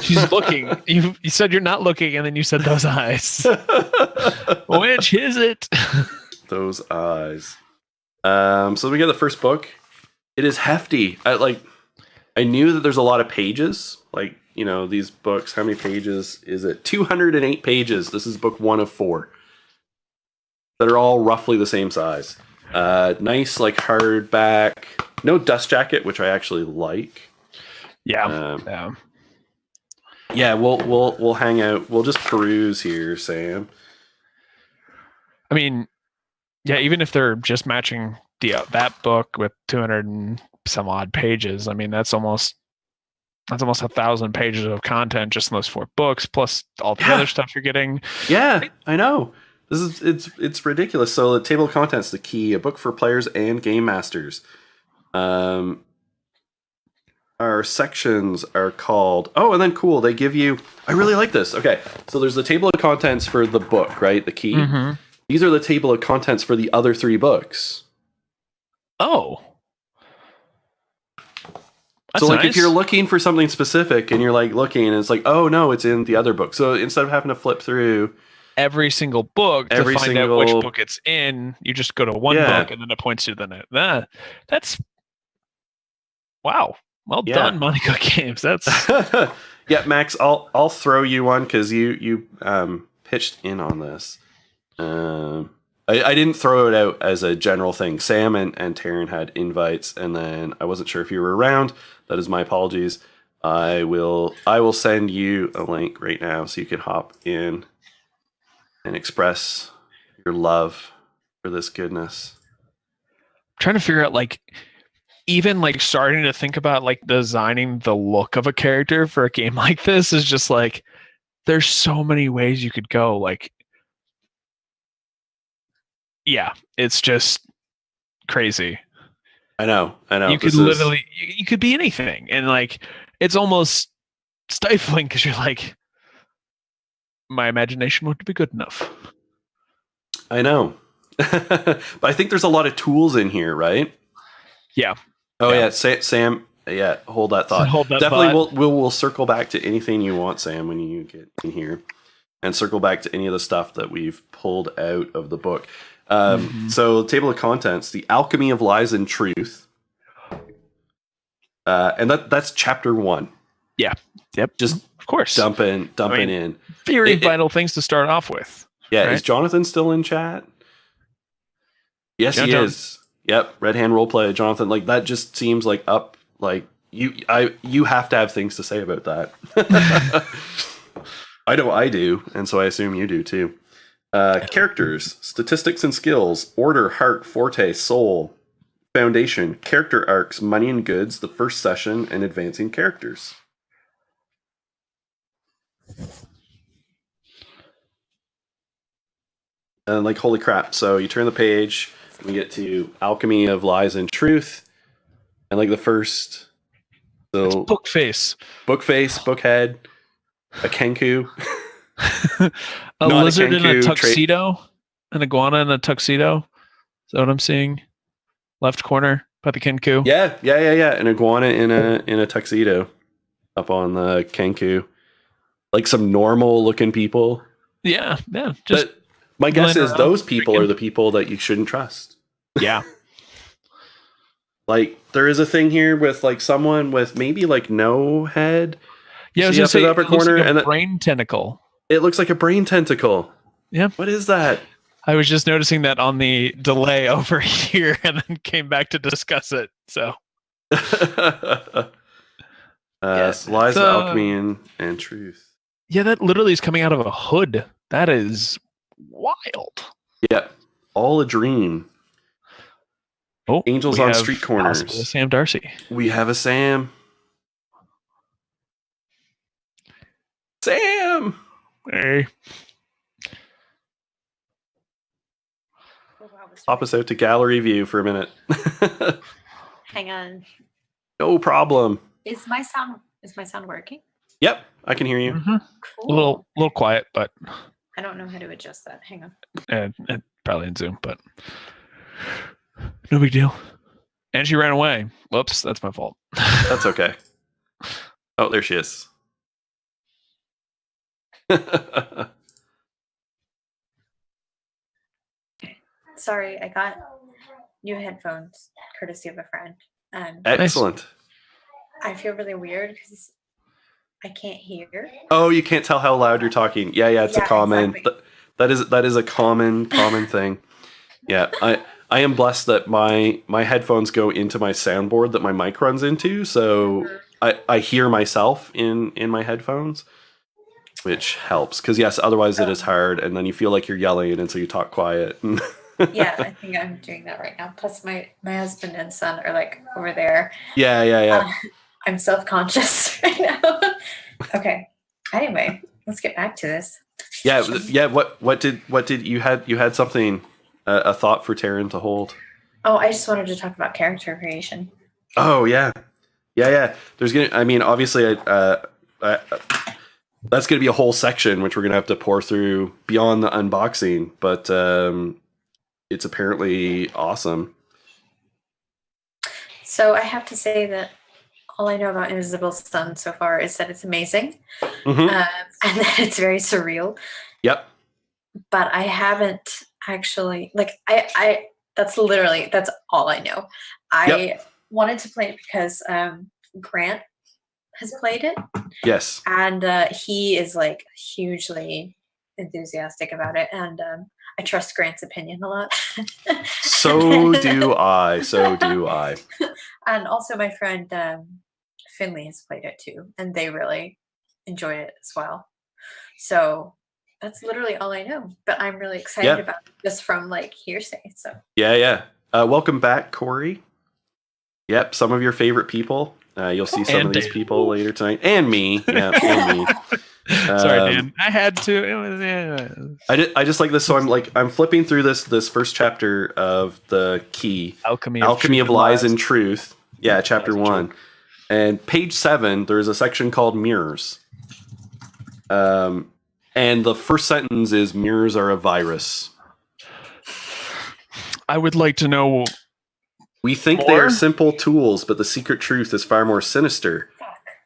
She's looking. You said you're not looking, and then you said those eyes. Which is it? Those eyes. So we get the first book. It is hefty. I knew that there's a lot of pages. Like, you know, these books. How many pages is it? 208 pages. This is book 1 of 4. That are all roughly the same size. Nice, hardback. No dust jacket, which I actually like. Yeah. Yeah, we'll hang out. We'll just peruse here, Sam. I mean, yeah, even if they're just matching that book with 200 and some odd pages, I mean that's almost 1,000 pages of content just in those 4 books, plus all the other stuff you're getting. Yeah, I know. It's ridiculous. So the table of contents, the key, a book for players and game masters. Our sections are called... Oh, and then cool, they give you... I really like this. Okay, so there's the table of contents for the book, right? The key. Mm-hmm. These are the table of contents for the other 3 books. Oh. That's so nice. If you're looking for something specific and you're looking and it's oh no, it's in the other book. So instead of having to flip through every single book to find out which book it's in, you just go to one book and then it points you to the next. That's wow. Well done, Monte Cook Games. That's yeah, Max. I'll throw you one because you pitched in on this. I didn't throw it out as a general thing. Sam and Taran had invites, and then I wasn't sure if you were around. That is my apologies. I will send you a link right now so you can hop in and express your love for this goodness. I'm trying to figure out even like starting to think about like designing the look of a character for a game like this is just like there's so many ways you could go. Like, yeah, it's just crazy. I know. You could This is literally you could be anything, and like it's almost stifling because you're like, my imagination wouldn't be good enough. I know. But I think there's a lot of tools in here, right? Yeah. Oh Yeah. yeah, Sam. Yeah, hold that So thought. hold that Definitely, thought. we'll circle back to anything you want, Sam, when you get in here, and circle back to any of the stuff that we've pulled out of the book. So, table of contents: the alchemy of lies and truth, and that's chapter 1. Yeah. Yep. Just Of course. dumping in. Very vital things to start off with. Yeah, right? is Jonathan still in chat? Yes, he John. is. Yep, Red Hand Roleplay, Jonathan. Like that just seems like up. Like you have to have things to say about that. I know I do, and so I assume you do too. Characters, statistics and skills, order, heart, forte, soul, foundation, character arcs, money and goods, the first session, and advancing characters. And like, holy crap. So you turn the page, we get to Alchemy of Lies and Truth. And like the first. So it's book face. Book face, book head, a Kenku. A lizard in a tuxedo. An iguana in a tuxedo. Is that what I'm seeing? Left corner by the Kenku. Yeah. An iguana in a tuxedo up on the Kenku. Like some normal looking people. Yeah. Just my guess is those people are the people that you shouldn't trust. Yeah. Like there is a thing here with like someone with maybe like no head. Yeah, I was gonna say the upper corner like and brain tentacle. It looks like a brain tentacle. Yeah. What is that? I was just noticing that on the delay over here and then came back to discuss it. So Lies, alchemy, and truth. Yeah, that literally is coming out of a hood. That is wild. Yeah. All a dream. Oh, Angels on street corners. Sam Darcy. We have a Sam. Sam! Hey. Pop us out to gallery view for a minute. Hang on. No problem. Is my sound working? Yep, I can hear you. Mm-hmm. Cool. A little quiet, but I don't know how to adjust that. Hang on. And probably in Zoom, but no big deal. And she ran away. Whoops, that's my fault. That's okay. Oh, there she is. Sorry, I got new headphones courtesy of a friend. Excellent. I feel really weird because I can't hear. Oh, you can't tell how loud you're talking. Yeah, it's a common. Exactly. That is a common thing. Yeah, I am blessed that my headphones go into my soundboard that my mic runs into, so I hear myself in my headphones, which helps because yes, otherwise it is hard, and then you feel like you're yelling, and so you talk quiet. Yeah, I think I'm doing that right now. Plus, my husband and son are like over there. Yeah. I'm self-conscious right now. Okay. Anyway, let's get back to this. Yeah. What did you had something a thought for Taran to hold? Oh, I just wanted to talk about character creation. Oh yeah. There's obviously that's gonna be a whole section which we're gonna have to pour through beyond the unboxing, but it's apparently awesome. So I have to say that all I know about Invisible Sun so far is that it's amazing, and that it's very surreal. Yep. But I haven't actually I that's all I know. I wanted to play it because Grant has played it. Yes. And he is like hugely enthusiastic about it, and I trust Grant's opinion a lot. So do I. And also my friend Finley has played it too, and they really enjoy it as well. So that's literally all I know, but I'm really excited about it just from like hearsay. So yeah. Welcome back, Corey. Yep, some of your favorite people. You'll see some And of these Dave. people later tonight, and me. Yeah, and me. Sorry, Dan. I had to. It was, yeah. I just like this. So I'm flipping through this first chapter of the Key, Alchemy of Lies and Truth. Yeah, chapter Lies and 1, and page 7. There's a section called Mirrors. And the first sentence is mirrors are a virus. I would like to know. We think they are simple tools, but the secret truth is far more sinister.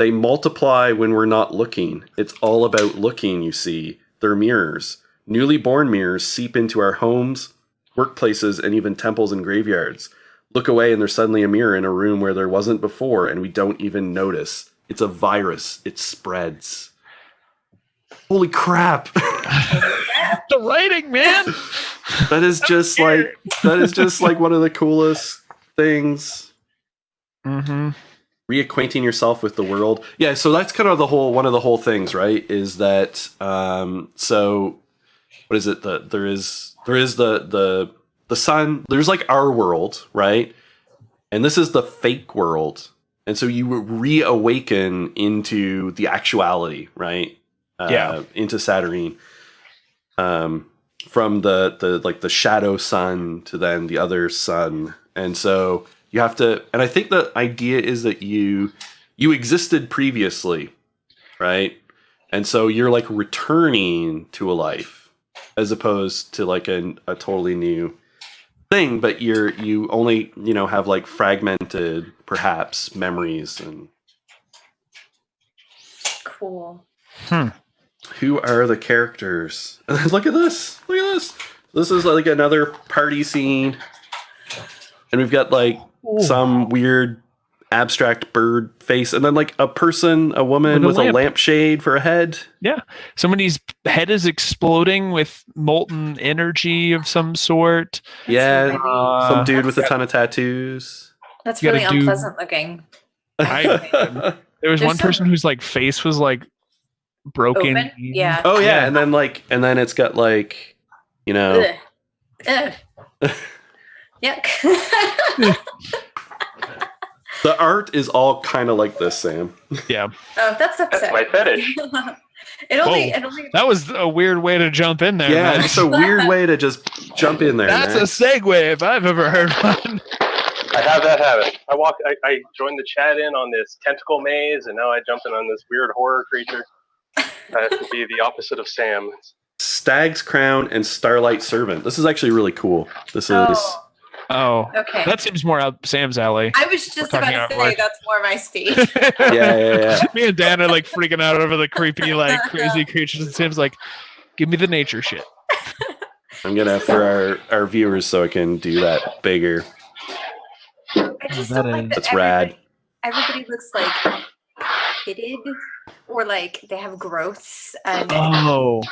They multiply when we're not looking. It's all about looking, you see. They're mirrors. Newly born mirrors seep into our homes, workplaces, and even temples and graveyards. Look away and there's suddenly a mirror in a room where there wasn't before, and we don't even notice. It's a virus. It spreads. Holy crap. The writing, man. That is just like one of the coolest things. Mm-hmm. Reacquainting yourself with the world. Yeah, so that's kind of one of the whole things, right? Is that so what is it? There is the sun, there's like our world, right? And this is the fake world. And so you reawaken into the actuality, right? Into Saturnine. From the shadow sun to then the other sun. And so you have to, and I think the idea is that you existed previously, right? And so you're like returning to a life as opposed to like a totally new thing, but you only, have like fragmented perhaps memories. And Cool. who are the characters? Look at this. This is like another party scene. And we've got like some weird abstract bird face, and then like a woman with a lampshade for a head. Yeah. Somebody's head is exploding with molten energy of some sort. Yeah. Some dude with a ton of tattoos. That's really unpleasant looking. There was one person whose like face was like broken. Open? Yeah. Oh yeah. And then it's got like, Ugh. Yuck. The art is all kind of like this, Sam. Yeah. Oh, that's upsetting. That's my fetish. It only. That was a weird way to jump in there. Yeah, man. it's a weird way to just jump in there. That's man. a segue if I've ever heard one. I have that habit. I joined the chat in on this tentacle maze, and now I jump in on this weird horror creature. That would be the opposite of Sam. Stag's Crown and Starlight Servant. This is actually really cool. This is. Oh, okay. That seems more up Sam's alley. I was just about to say that's more my speed. Yeah. Me and Dan are like freaking out over the creepy, like crazy creatures, and Sam's like, "Give me the nature shit." I'm gonna for our viewers so I can do that bigger. I just don't like that. That's rad. Everybody looks like pitted, or like they have growths. And or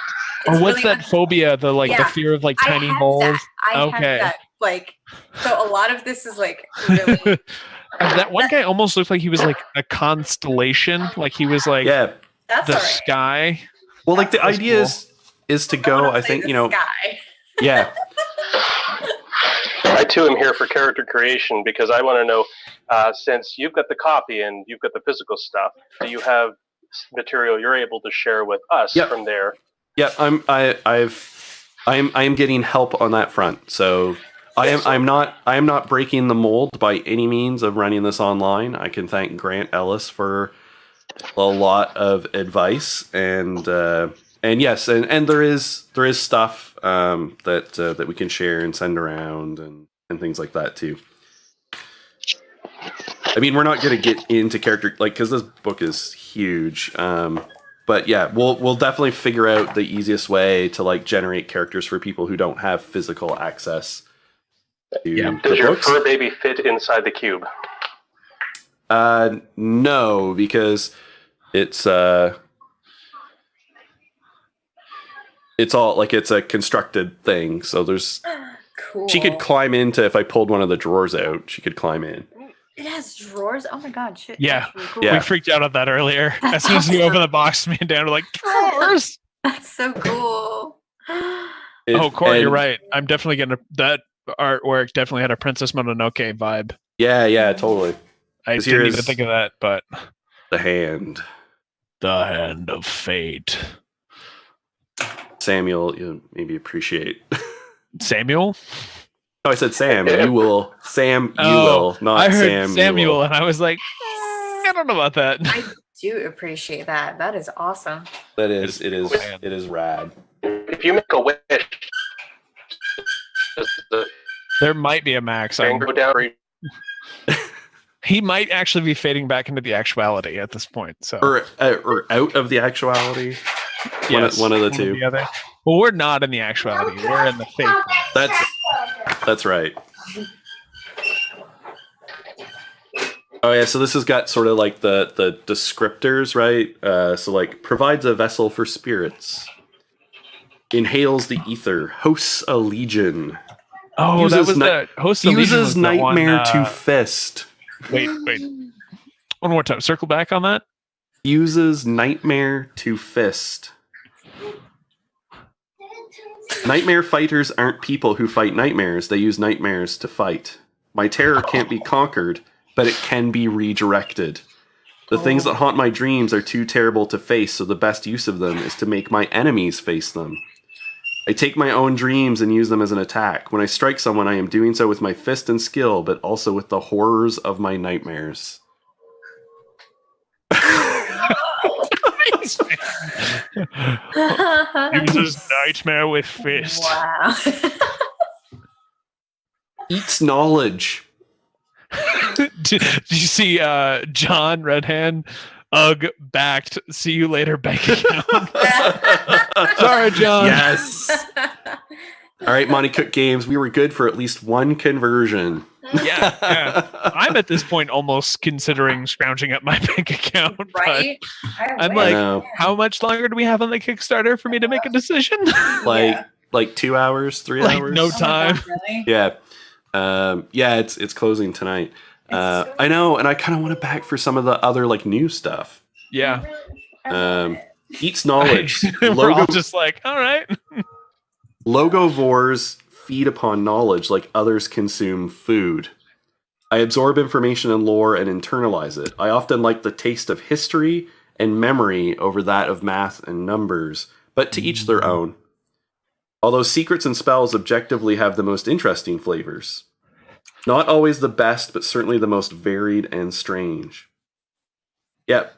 what's really that phobia? The fear of like tiny moles. I have that. Like, so a lot of this is like really. That one guy almost looked like he was like a constellation. Like he was like that's the sky. Well, like the idea is to go. I think sky. Yeah. I too am here for character creation because I want to know, since you've got the copy and you've got the physical stuff, do you have material you're able to share with us from there? Yeah, I am getting help on that front. So I am not breaking the mold by any means of running this online. I can thank Grant Ellis for a lot of advice and yes, and there is stuff that we can share and send around and things like that too. I mean, we're not going to get into character because this book is huge. But yeah, we'll definitely figure out the easiest way to generate characters for people who don't have physical access to the Does your books. fur baby fit inside the cube? No, because it's all it's a constructed thing. So there's cool. She could climb into, if I pulled one of the drawers out, she could climb in. It has drawers. Oh my god! Shit. Yeah, really cool. We freaked out at that earlier. As soon as we opened the box, me and Dan were like, drawers. That's so cool. Corey, you're right. I'm definitely getting that artwork. Definitely had a Princess Mononoke vibe. Yeah, totally. I 'Cause didn't here's- even think of that, but The hand. the hand of fate. Samuel, you maybe appreciate. Samuel? No, I said Sam. You will. Sam, you Oh, will. Not I heard Sam. Samuel, and I was like, I don't know about that. I do appreciate that. That is awesome. That is. It is. It is rad. If you make a wish, does the There might be a max. thing go down? He might actually be fading back into the actuality at this point. So, Or out of the actuality. yes, one of the or two. the other. Well, we're not in the actuality. We're in the fake. That's right. Oh yeah, so this has got sort of like the descriptors, right? So like provides a vessel for spirits, inhales the ether, hosts a legion, Oh, that was the host. Of the Legion was uses the nightmare one, to fist. Wait. One more time. Circle back on that. Uses nightmare to fist. Nightmare fighters aren't people who fight nightmares. They use nightmares to fight. My terror can't be conquered, but it can be redirected. The things that haunt my dreams are too terrible to face, so the best use of them is to make my enemies face them. I take my own dreams and use them as an attack. When I strike someone, I am doing so with my fist and skill, but also with the horrors of my nightmares. Uses nightmare with fist. Wow. Eats knowledge. Did you see John Redhand? Ugh, backed. See you later, bank account. Sorry, John. Yes. All right, Monte Cook Games. We were good for at least one conversion. Yeah. I'm at this point almost considering scrounging up my bank account. but Right? I'm wish. like, how much longer do we have on the Kickstarter for me to make a decision? Like 2 hours, 3 Like, hours. no Oh my time. God, really? Yeah. It's closing tonight. It's so I know, and I kind of want to back for some of the other like new stuff. Yeah. I love it. Eats knowledge. We're all just like, all right. Logivores feed upon knowledge like others consume food. I absorb information and lore and internalize it. I often like the taste of history and memory over that of math and numbers, but to each their own. Although secrets and spells objectively have the most interesting flavors. Not always the best, but certainly the most varied and strange. Yeah,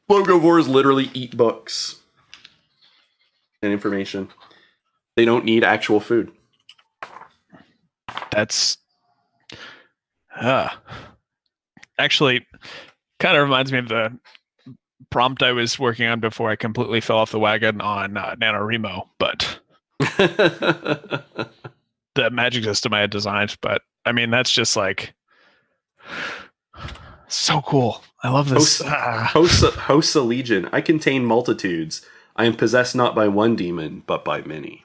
Logivores literally eat books and information. They don't need actual food. That's actually kind of reminds me of the prompt I was working on before I completely fell off the wagon on NaNoWriMo, but the magic system I had designed. But I mean, that's just like so cool. I love this. Hosts a legion. I contain multitudes. I am possessed not by one demon, but by many.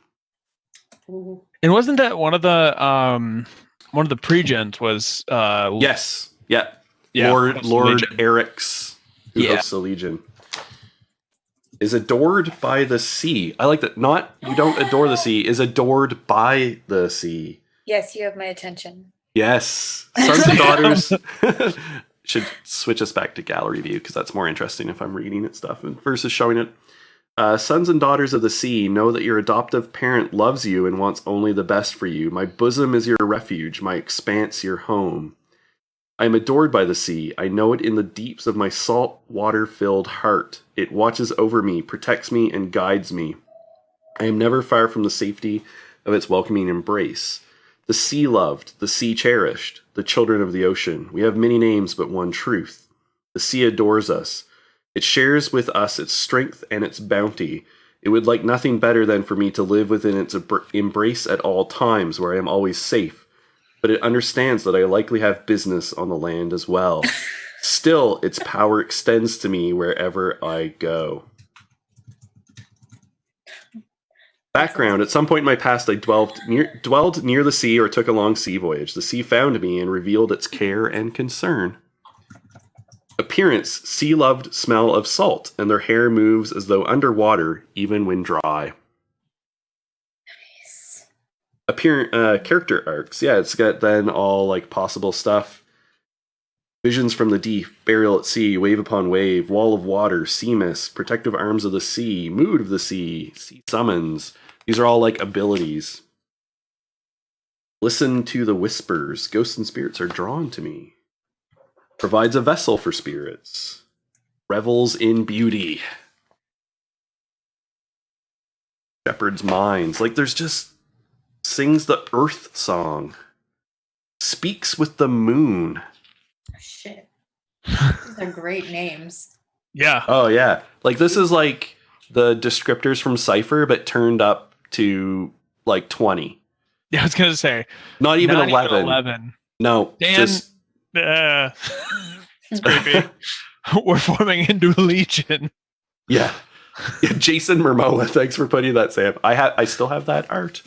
Ooh. And wasn't that one of the pre-gens was Yes. Yeah. yeah, Lord Legion. Eric's who Yeah. hosts a legion. Is adored by the sea. I like that. Not you don't adore the sea, is adored by the sea. Yes, you have my attention. Yes. Sons and daughters should switch us back to gallery view because that's more interesting if I'm reading it stuff and versus showing it. Sons and daughters of the sea, know that your adoptive parent loves you and wants only the best for you. My bosom is your refuge, my expanse your home. I am adored by the sea. I know it in the deeps of my salt water-filled heart. It watches over me, protects me, and guides me. I am never far from the safety of its welcoming embrace. The sea loved, the sea cherished, the children of the ocean. We have many names, but one truth. The sea adores us. It shares with us its strength and its bounty. It would like nothing better than for me to live within its embrace at all times, where I am always safe. But it understands that I likely have business on the land as well. Still, its power extends to me wherever I go. Background. At some point in my past, I dwelled near the sea or took a long sea voyage. The sea found me and revealed its care and concern. Appearance, sea-loved smell of salt, and their hair moves as though underwater, even when dry. Nice. Character arcs. Yeah, it's got then all like possible stuff. Visions from the deep, burial at sea, wave upon wave, wall of water, sea mist, protective arms of the sea, mood of the sea summons. These are all like abilities. Listen to the whispers. Ghosts and spirits are drawn to me. Provides a vessel for spirits. Revels in beauty. Shepherd's minds. Like there's just sings the earth song. Speaks with the moon. Shit. These are great names. Yeah. Oh yeah. Like this is like the descriptors from Cypher, but turned up to like 20. Yeah, I was gonna say Not even not 11. Even 11. No. Dan, Just it's creepy. We're forming into a legion. yeah. Jason Momoa, thanks for putting that, Sam. I still have that art.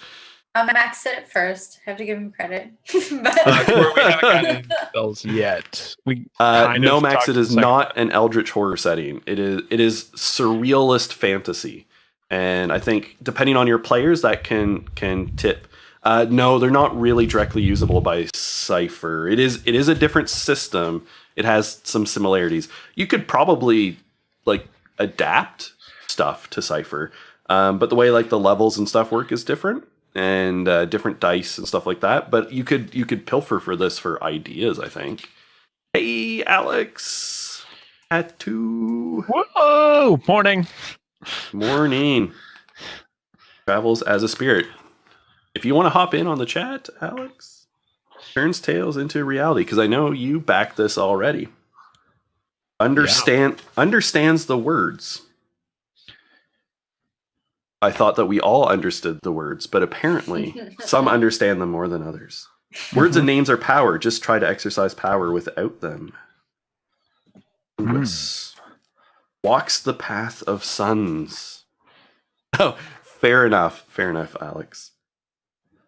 Max said it first. Have to give him credit. We haven't gotten spells yet. No, Max, it is not an eldritch horror setting. It is surrealist fantasy, and I think depending on your players, that can tip. No, they're not really directly usable by Cypher. It is a different system. It has some similarities. You could probably like adapt stuff to Cypher, but the way like the levels and stuff work is different. And different dice and stuff like that, but you could pilfer for this for ideas. I think. Hey, Alex, tattoo. Whoa! Morning. Travels as a spirit. If you want to hop in on the chat, Alex, turns tales into reality because I know you back this already. Understands the words. I thought that we all understood the words, but apparently some understand them more than others. Words and names are power. Just try to exercise power without them. Walks the path of suns. Oh, fair enough, Alex.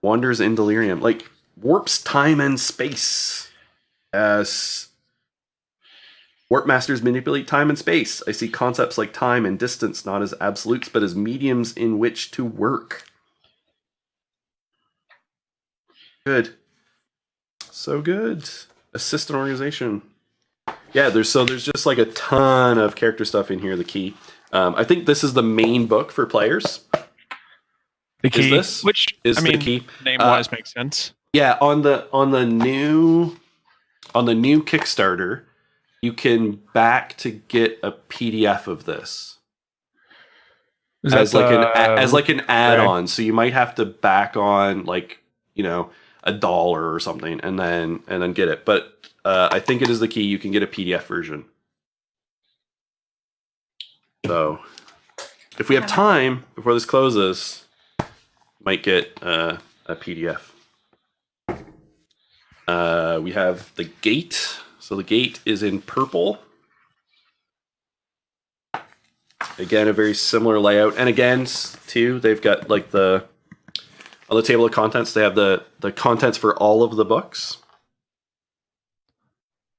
Wanders in delirium. Like, warps time and space. As warp masters manipulate time and space. I see concepts like time and distance not as absolutes, but as mediums in which to work. Good. So good. Assist an organization. Yeah, there's just like a ton of character stuff in here, the key. I think this is the main book for players. The key, the key. Name-wise makes sense. Yeah, on the new Kickstarter, you can back to get a PDF of this as like an add-on. So you might have to back on like $1 or something, and then get it. But I think it is the key. You can get a PDF version. So if we have time before this closes, might get a PDF. We have the gate. So the gate is in purple. Again, a very similar layout. And again, too, they've got like on the table of contents, they have the contents for all of the books.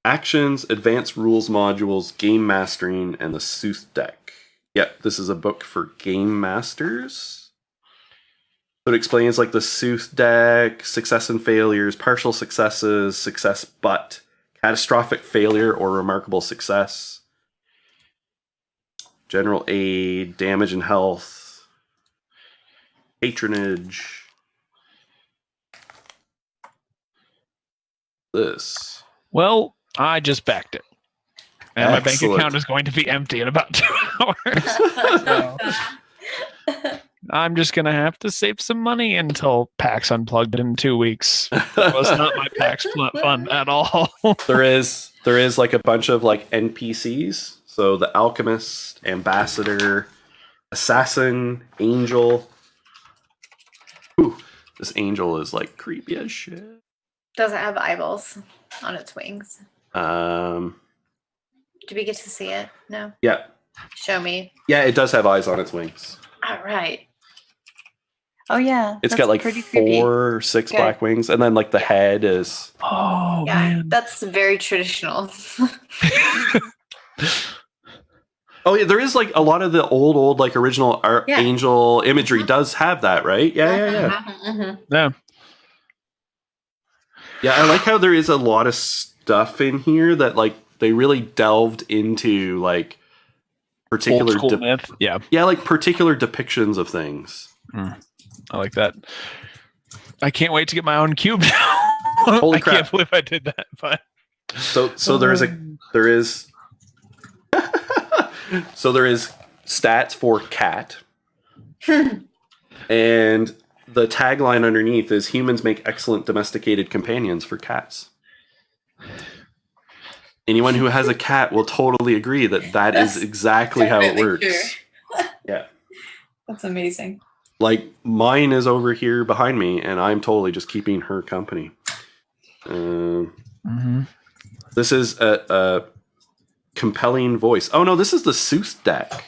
Actions, advanced rules modules, game mastering, and the Sooth deck. Yep, this is a book for game masters. So it explains like the Sooth deck, success and failures, partial successes, success but, catastrophic failure or remarkable success, general aid, damage and health, patronage. This. Well, I just backed it. And Excellent. my bank account is going to be empty in about 2 hours. So I'm just going to have to save some money until PAX Unplugged in 2 weeks. It was not my PAX fun at all. There is like a bunch of like NPCs. So the alchemist, ambassador, assassin, angel. Ooh, this angel is like creepy as shit. Does it have eyeballs on its wings? Do we get to see it? No. Yeah. Show me. Yeah, it does have eyes on its wings. All right. Oh yeah. It's got like 4 or 6 black wings, and then like the head is. Oh yeah, man, that's very traditional. Oh yeah, there is like a lot of the old like original angel imagery does have that, right? Yeah. Yeah. Yeah, I like how there is a lot of stuff in here that like they really delved into like particular Old school myth. Yeah. Yeah, like particular depictions of things. I like that. I can't wait to get my own cube now. Holy I crap. can't believe I did that. But So there is so there is stats for cat. And the tagline underneath is humans make excellent domesticated companions for cats. Anyone who has a cat will totally agree that That's is exactly how it works. true. Yeah. That's amazing. Like mine is over here behind me and I'm totally just keeping her company. This is a compelling voice. Oh no, this is the Sooth deck.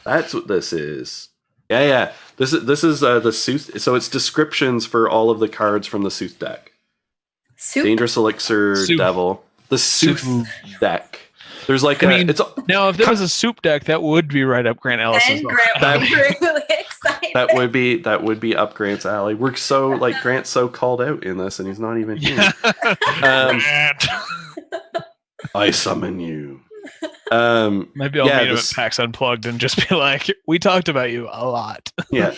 That's what this is. Yeah. This is the Sooth. So it's descriptions for all of the cards from the Sooth deck. Soup? Dangerous Elixir, Soup. Devil. The Sooth deck. There's like now if there was a soup deck, that would be right up Grant Ellis's. And Grant would be really excited. that would be up Grant's alley. We're so like Grant's so called out in this, and he's not even here. I summon you. Maybe I'll meet him at PAX Unplugged and just be like, "We talked about you a lot." Yeah.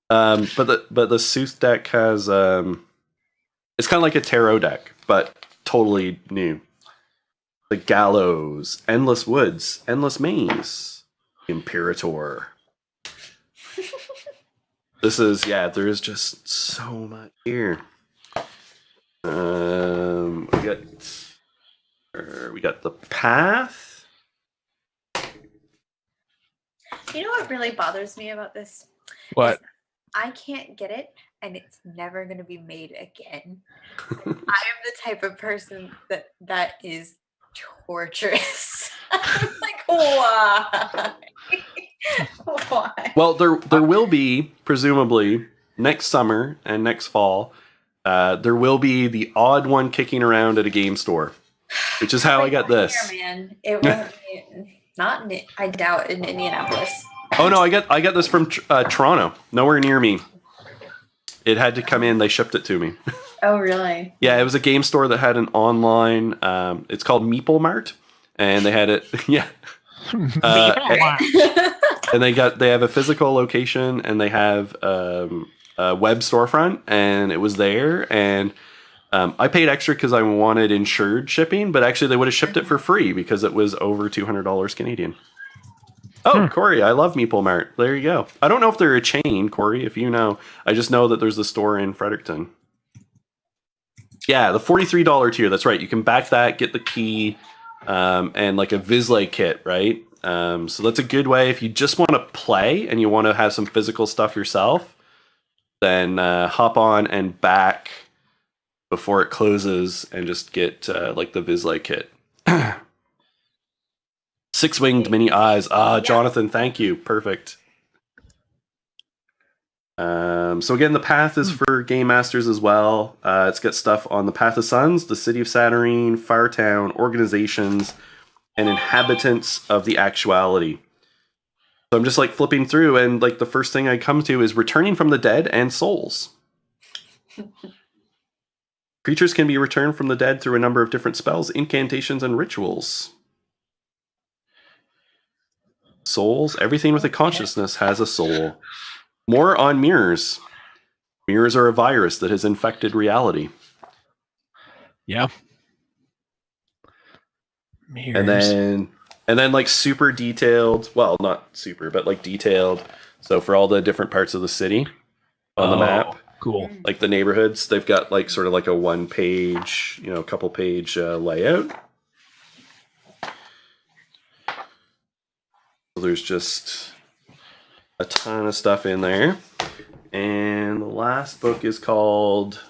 But the Sooth deck has it's kind of like a tarot deck, but totally new. The Gallows, Endless Woods, Endless Maze, Imperator. This is there is just so much here. We got the Path. You know what really bothers me about this? What? I can't get it, and it's never going to be made again. I am the type of person that is torturous. I'm like, why? Why? Well, there will be, presumably, next summer and next fall, there will be the odd one kicking around at a game store, which is how I got this. Here, man. It won't be, not in, I doubt in Indianapolis. Oh no, I got this from Toronto, nowhere near me. It had to come in. They shipped it to me. Oh, really? Yeah, it was a game store that had an online. It's called Meeple Mart, and they had it. Yeah, and they have a physical location, and they have a web storefront, and it was there. And I paid extra because I wanted insured shipping, but actually they would have shipped it for free because it was over $200 Canadian. Oh, Corey, I love Meeple Mart. There you go. I don't know if they're a chain, Corey, if you know. I just know that there's a store in Fredericton. Yeah, the $43 tier. That's right. You can back that, get the key, and like a Vizsla kit, right? So that's a good way. If you just want to play and you want to have some physical stuff yourself, then hop on and back before it closes and just get like the Vizsla kit. Six-winged mini eyes. Jonathan, thank you. Perfect. So again, the Path is for Game Masters as well. It's got stuff on the Path of Suns, the City of Saturnine, Firetown, organizations, and inhabitants of the actuality. So I'm just like flipping through, and like the first thing I come to is returning from the dead and souls. Creatures can be returned from the dead through a number of different spells, incantations, and rituals. Souls, everything with a consciousness has a soul. More on mirrors. Mirrors are a virus that has infected reality. Yeah. Mirrors. And then like super detailed, well, not super, but like detailed. So for all the different parts of the city on the map. Cool. Like the neighborhoods, they've got like sort of like a one-page, couple page layout. So there's just a ton of stuff in there. And the last book is called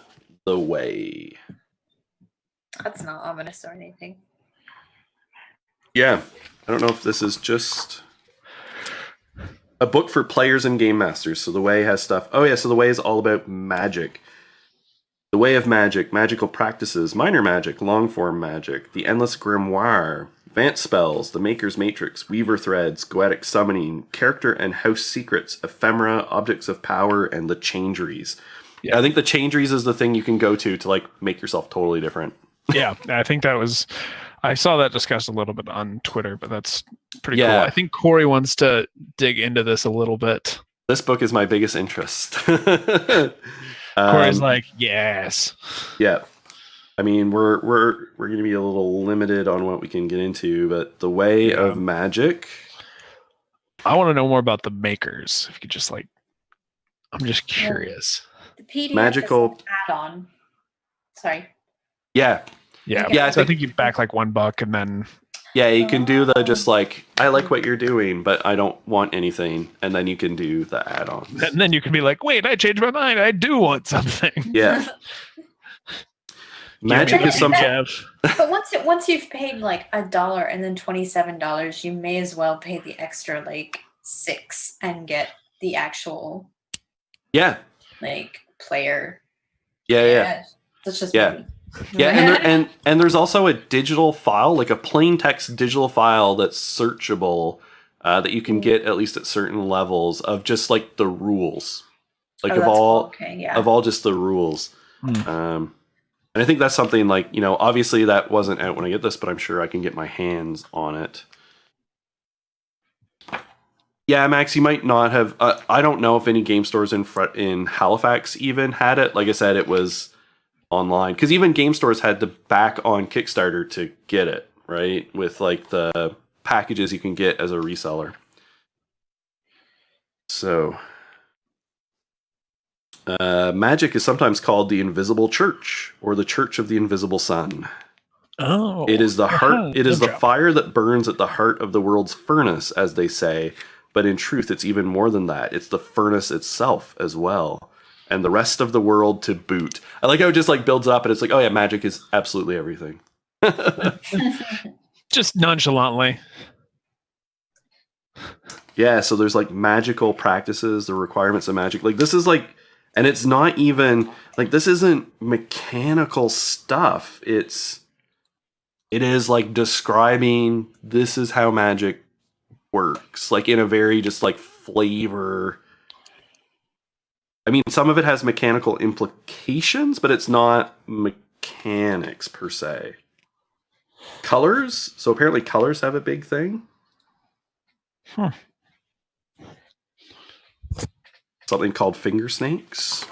The Way. That's not ominous or anything. Yeah. I don't know if this is just a book for players and game masters. So The Way has stuff. Oh yeah, so The Way is all about magic. The Way of Magic, magical practices, minor magic, long-form magic, the Endless Grimoire, advanced spells, the Maker's Matrix, Weaver Threads, Goetic Summoning, Character and House Secrets, Ephemera, Objects of Power, and the Changeries. Yeah. I think the Changeries is the thing you can go to like make yourself totally different. Yeah, I think that was. I saw that discussed a little bit on Twitter, but that's pretty cool. Yeah. I think Corey wants to dig into this a little bit. This book is my biggest interest. Corey's like, yes. Yeah. I mean, we're going to be a little limited on what we can get into, but the way of magic. I want to know more about the makers. If you could just I'm just curious. The PDF Magical is an add-on. Sorry. Yeah. Yeah. Okay. Yeah. So I think you back like $1 and then. Yeah, you can do the just like, I like what you're doing, but I don't want anything. And then you can do the add-ons. And then you can be like, wait, I changed my mind. I do want something. Yeah. Magic is something. But once you've paid like $1 and then $27, you may as well pay the extra like $6 and get the actual like player. Yeah. That's just yeah. money. Yeah, and there's also a digital file, like a plain text digital file that's searchable that you can get at least at certain levels of just like the rules, like of all just the rules. And I think that's something like, you know, obviously that wasn't out when I get this, but I'm sure I can get my hands on it. Yeah, Max, you might not have. I don't know if any game stores in Halifax even had it. Like I said, it was online because even game stores had to back on Kickstarter to get it, right? With like the packages you can get as a reseller. So, magic is sometimes called the Invisible Church or the Church of the Invisible Sun. Oh, it is the heart. It is the fire that burns at the heart of the world's furnace, as they say. But in truth, it's even more than that. It's the furnace itself as well. And the rest of the world to boot. I like how it just like builds up and it's like, oh yeah, magic is absolutely everything. Just nonchalantly. Yeah, so there's like magical practices, the requirements of magic. Like this is like, and it's not even, like this isn't mechanical stuff. It is like describing this is how magic works. Like in a very just like flavor. I mean, some of it has mechanical implications, but it's not mechanics per se. Colors. So apparently colors have a big thing. Something called finger snakes.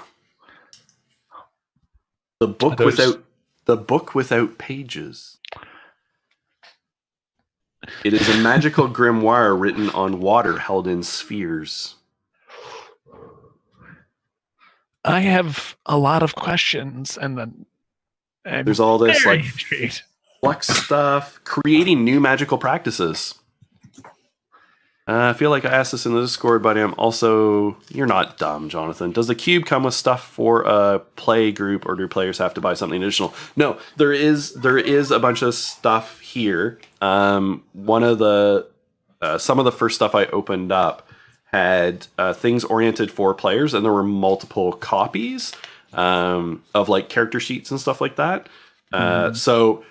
The book without pages. It is a magical grimoire written on water held in spheres. I have a lot of questions, and then there's all this like intrigued. Flux stuff, creating new magical practices. I feel like I asked this in the Discord, but I'm also, you're not dumb, Jonathan. Does the cube come with stuff for a play group, or do players have to buy something additional? No, there is a bunch of stuff here. One of the some of the first stuff I opened up had things oriented for players, and there were multiple copies of like character sheets and stuff like that. So,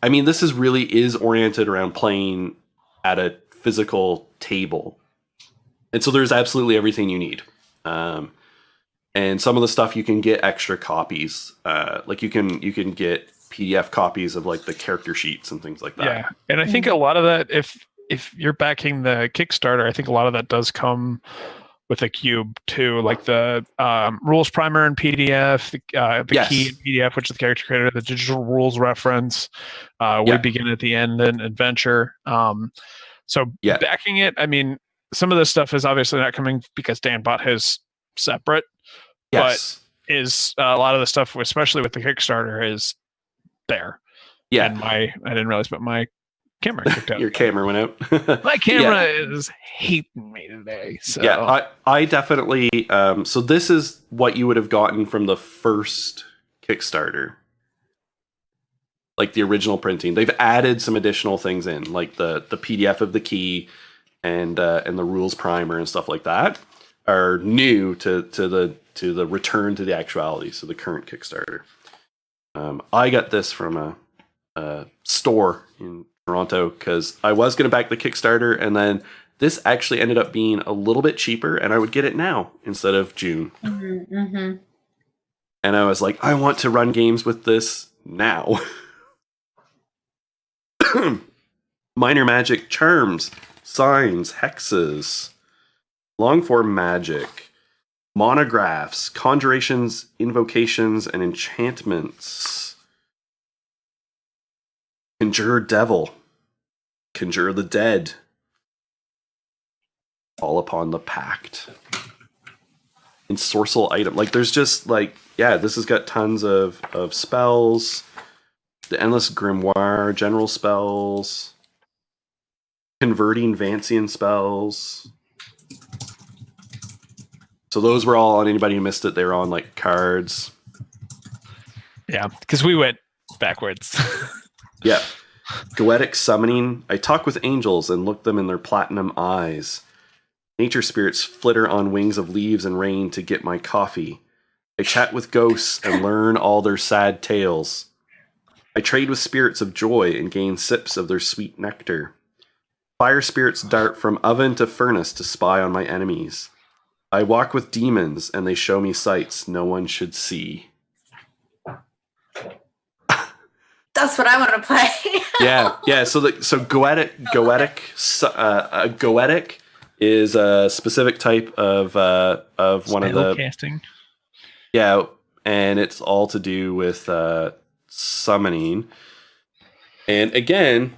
I mean, this is oriented around playing at a physical table, and so there's absolutely everything you need. And some of the stuff you can get extra copies, like you can get PDF copies of like the character sheets and things like that. Yeah, and I think a lot of that, if you're backing the Kickstarter, I think a lot of that does come with a cube too, like the rules primer in PDF, the key in PDF, which is the character creator, the digital rules reference, we begin at the end and adventure. So backing it, I mean, some of this stuff is obviously not coming because Dan bought his separate, but is a lot of the stuff, especially with the Kickstarter, is there. Yeah, and I didn't realize, but my camera kicked out. Your camera went out. My camera is hating me today. So yeah, I definitely. So this is what you would have gotten from the first Kickstarter, like the original printing. They've added some additional things in, like the PDF of the key and the rules primer and stuff like that are new to the return to the actuality. So the current Kickstarter. I got this from a store in Toronto because I was going to back the Kickstarter, and then this actually ended up being a little bit cheaper, and I would get it now instead of June. Mm-hmm. And I was like, I want to run games with this now. Minor magic, charms, signs, hexes, long form magic, monographs, conjurations, invocations, and enchantments. Conjure devil, conjure the dead, fall upon the pact. Ensorcel item. Like, there's just, like, yeah, this has got tons of spells. The Endless Grimoire, general spells. Converting Vancian spells. So those were all on anybody who missed it. They were on, like, cards. Yeah, because we went backwards. Yeah. Goetic summoning. I talk with angels and look them in their platinum eyes. Nature spirits flitter on wings of leaves and rain to get my coffee. I chat with ghosts and learn all their sad tales. I trade with spirits of joy and gain sips of their sweet nectar. Fire spirits dart from oven to furnace to spy on my enemies. I walk with demons and they show me sights no one should see. That's what I want to play. Yeah. So Goetic is a specific type of one of the casting. Yeah, and it's all to do with summoning. And again,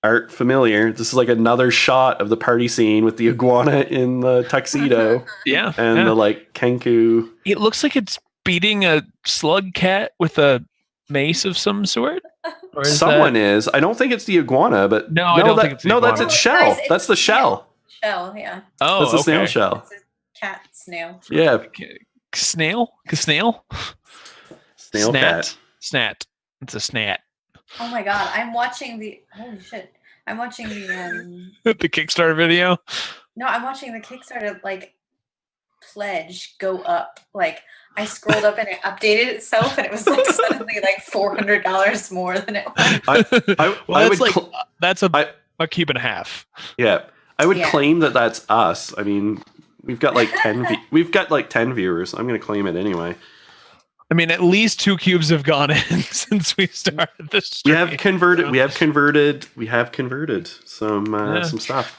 art familiar. This is like another shot of the party scene with the iguana in the tuxedo. Yeah. And the like Kenku. It looks like it's beating a slug cat with a mace of some sort. Or is Someone is. I don't think it's the iguana, but No, I don't think it's the iguana. That's its shell. Guys, That's the shell. Shell, yeah. Oh, That's the snail shell. It's a cat snail. Yeah. Snail? Snail? Snail cat. Snat. It's a snat. Oh my god, I'm watching the holy shit. I'm watching the The Kickstarter video. No, I'm watching the Kickstarter like pledge go up. Like I scrolled up and it updated itself and it was like suddenly like $400 more than it was. That's a cube and a half. Yeah. I would claim that that's us. I mean, we've got like 10 viewers. I'm going to claim it anyway. I mean, at least 2 cubes have gone in since we started this stream. We have converted some stuff.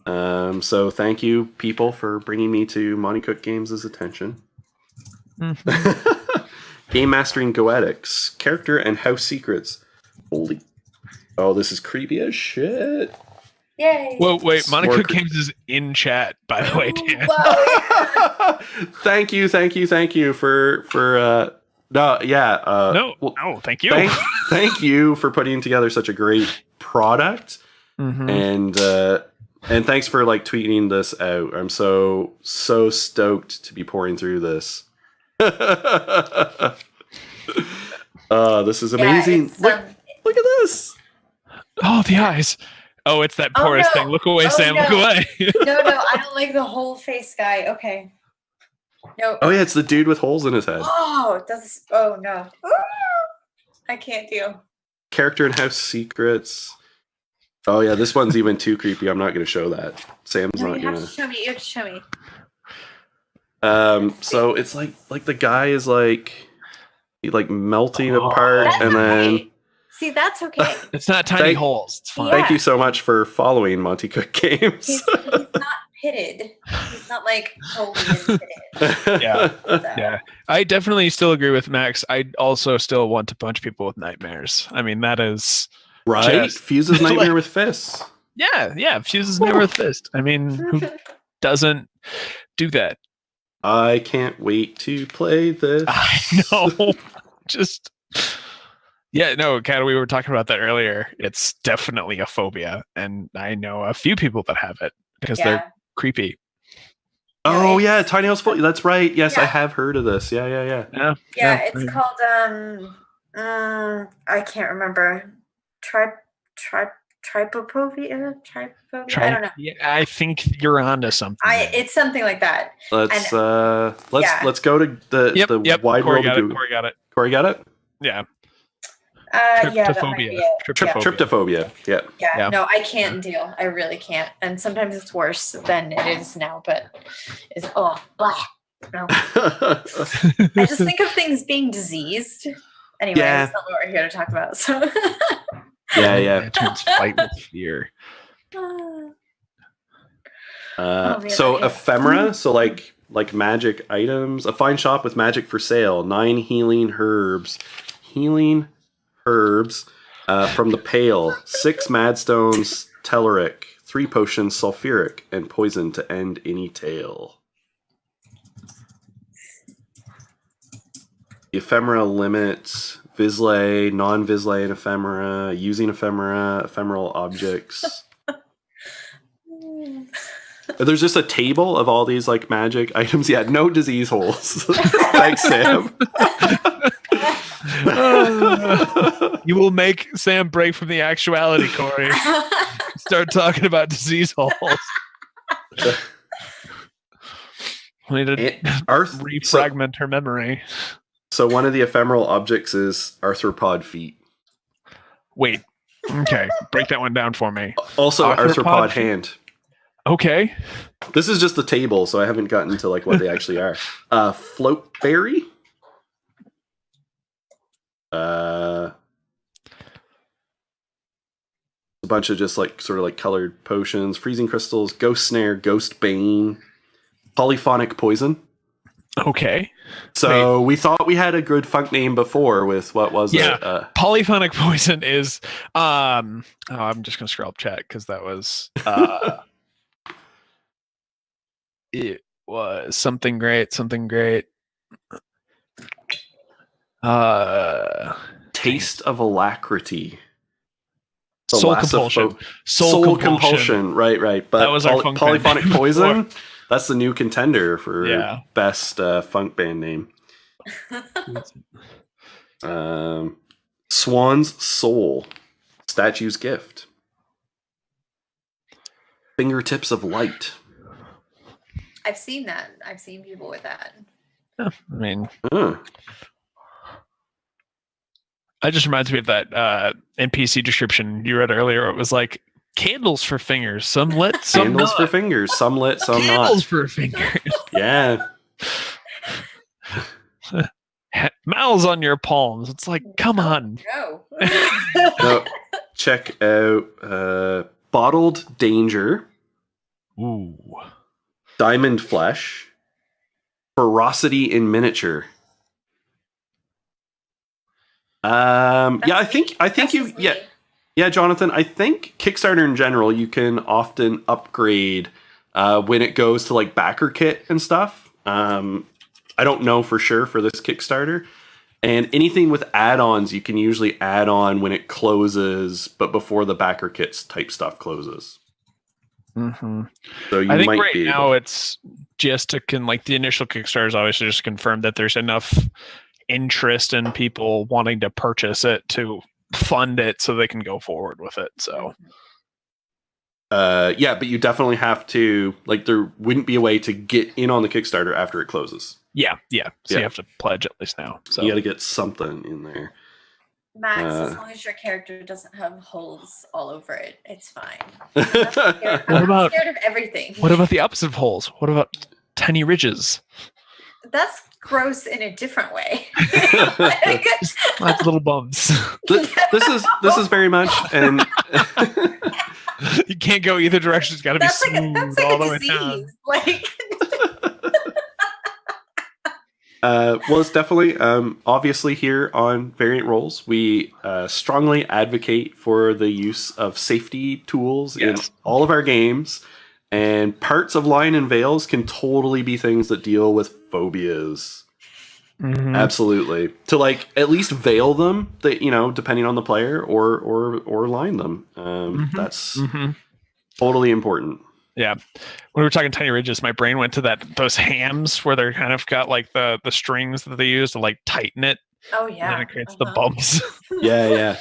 So thank you, people, for bringing me to Monte Cook Games' attention. Mm-hmm. Game Mastering Goetics. Character and House Secrets. Holy. Oh, this is creepy as shit. Yay. Whoa, wait. Monte Cook Games is in chat, by the way, Dan. Thank you for thank you. Thank you for putting together such a great product. Mm-hmm. And thanks for like tweeting this out. I'm so stoked to be pouring through this. This is amazing. Look at this. Oh, the eyes. Oh, it's that porous thing. Look away, Sam. No. Look away. No, I don't like the whole face guy. Okay. No. Oh yeah, it's the dude with holes in his head. Oh no. I can't deal. Character and House Secrets. Oh yeah, this one's even too creepy. I'm not going to show that. Sam's not going to. You have to show me. So it's like the guy is like melting apart, and then. See, that's okay. It's not tiny holes. It's fine. Thank you so much for following Monte Cook Games. He's not pitted. He's not like totally pitted. Yeah. So. Yeah. I definitely still agree with Max. I also still want to punch people with nightmares. I mean, that is right. Fuses nightmare with fists. Yeah. Fuses nightmare with fist. I mean, who doesn't do that? I can't wait to play this. I know. Just. Yeah, no, Kat, we were talking about that earlier. It's definitely a phobia, and I know a few people that have it because they're creepy. Oh yeah, tiny house phobia. That's right. Yes, I have heard of this. Yeah. Yeah, it's called I can't remember. Trypophobia. I don't know. Yeah, I think you're onto something. It's something like that. Let's go to the wide world of Google. Corey got it. Yeah. Tryptophobia. Tryptophobia. Yeah. No, I can't deal. I really can't. And sometimes it's worse than it is now, but no. I just think of things being diseased. Anyway, that's not what we're here to talk about. So Yeah. Lanterns fight with fear. Man, So okay. ephemera, so like magic items. A fine shop with magic for sale. 9 healing herbs. Healing herbs from the Pale. 6 madstones telluric. 3 potions sulfuric and poison to end any tale. The ephemera limits Vislay, non-Vislay and ephemera, using ephemera, ephemeral objects. There's just a table of all these like magic items. Yeah, no disease holes. Thanks, Sam. You will make Sam break from the actuality, Corey. Start talking about disease holes. We need to refragment her memory. So one of the ephemeral objects is arthropod feet. Wait. Okay. Break that one down for me. Also arthropod hand. Okay. This is just the table, so I haven't gotten to like what they actually are. Float berry. A bunch of just like sort of like colored potions, freezing crystals, ghost snare, ghost bane, polyphonic poison. Okay. So we thought we had a good funk name before with what was it? Polyphonic poison is I'm just gonna scroll up chat because that was it was something great. Taste of alacrity. Soul compulsion. Soul compulsion. Right. But that was our funk polyphonic band poison. That's the new contender for best funk band name. Swan's Soul. Statue's Gift. Fingertips of Light. I've seen that. I've seen people with that. Yeah, I mean, it just reminds me of that NPC description you read earlier. It was like candles for fingers. Some lit, some candles not. for fingers. Some lit, some not. Candles for fingers. Yeah. Mouths on your palms. It's like, come on. No. Check out Bottled Danger. Ooh. Diamond Flesh. Ferocity in Miniature. I think you Jonathan, I think Kickstarter in general you can often upgrade when it goes to like backer kit and stuff. I don't know for sure for this Kickstarter. And anything with add-ons you can usually add on when it closes, but before the backer kits type stuff closes. Mm-hmm. So you I think might right be now it's just to the initial Kickstarter is obviously just confirm that there's enough interest in people wanting to purchase it to fund it so they can go forward with it. So but you definitely have to there wouldn't be a way to get in on the Kickstarter after it closes. Yeah. So you have to pledge at least now. So you got to get something in there. Max, as long as your character doesn't have holes all over it, it's fine. I'm scared of everything. What about the opposite of holes? What about tiny ridges? That's gross in a different way. Lots of little bumps. This is very much and you can't go either direction. It's got to be smooth all the way down. Well, it's definitely obviously here on Variant Rolls we strongly advocate for the use of safety tools in all of our games, and parts of Lion and Veils can totally be things that deal with phobias. Mm-hmm. Absolutely, to at least veil them, that depending on the player, or line them. That's totally important. Yeah. When we were talking tiny ridges, my brain went to those hams where they're kind of got the strings that they use to tighten it. Oh yeah. And then it creates the bumps. Yeah.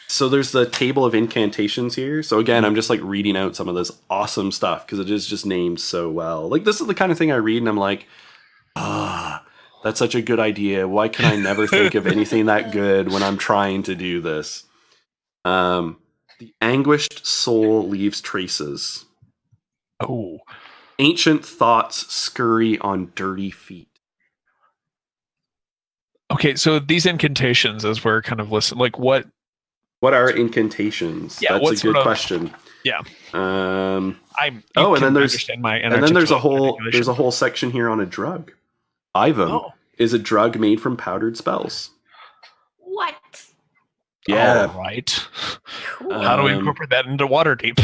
So there's the table of incantations here. So again, I'm just reading out some of this awesome stuff because it is just named so well. This is the kind of thing I read and I'm like, that's such a good idea. Why can I never think of anything that good when I'm trying to do this? The anguished soul leaves traces. Oh. Ancient thoughts scurry on dirty feet. Okay, so these incantations, as we're kind of listening, like what What are incantations? Yeah, That's what a sort good of- question. Yeah. And I'm. Oh, and then there's- understand my then there's a whole articulation. section here on a drug. Ivum Oh, is a drug made from powdered spells. What? Yeah. all right. Cool. How do we Um, incorporate that into Waterdeep?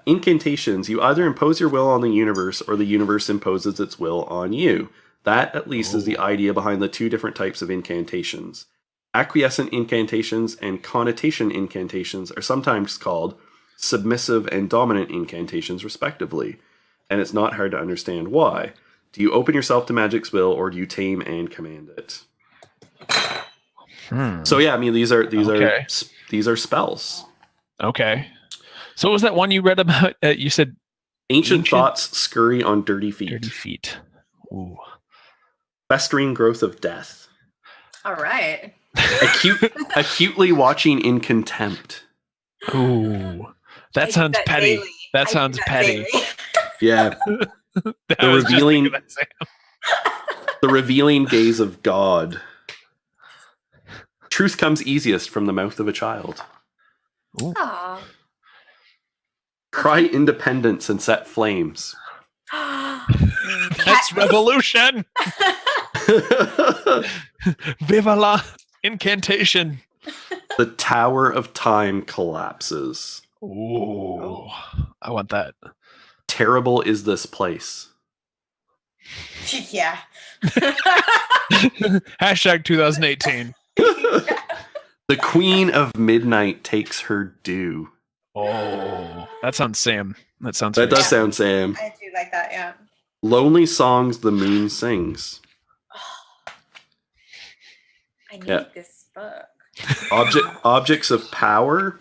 Incantations. You either impose your will on the universe or the universe imposes its will on you. That, at least, is the idea behind the two different types of incantations. Acquiescent incantations and connotation incantations are sometimes called submissive and dominant incantations, respectively. And it's not hard to understand why. Do you open yourself to magic's will, or do you tame and command it? So yeah, I mean these are Okay. these are spells. Okay. So what was that one you read about? You said Ancient thoughts scurry on dirty feet. dirty feet. Ooh. Festering growth of death. All right. Acutely watching in contempt. Ooh. I That do sounds petty. daily. That I do sounds petty. daily. Yeah. I was just revealing- thinking that, Sam. The revealing gaze of God. Truth comes easiest from the mouth of a child. Aw. Cry independence and set flames. That's revolution. Viva la incantation. The Tower of Time collapses. Ooh. I want that. Terrible is this place. Yeah. Hashtag 2018. The Queen of Midnight takes her due. Oh, that sounds Sam. That sounds. That very does sound Sam. I do like that, yeah. Lonely songs the moon sings. I need Yeah. this book. Objects of power.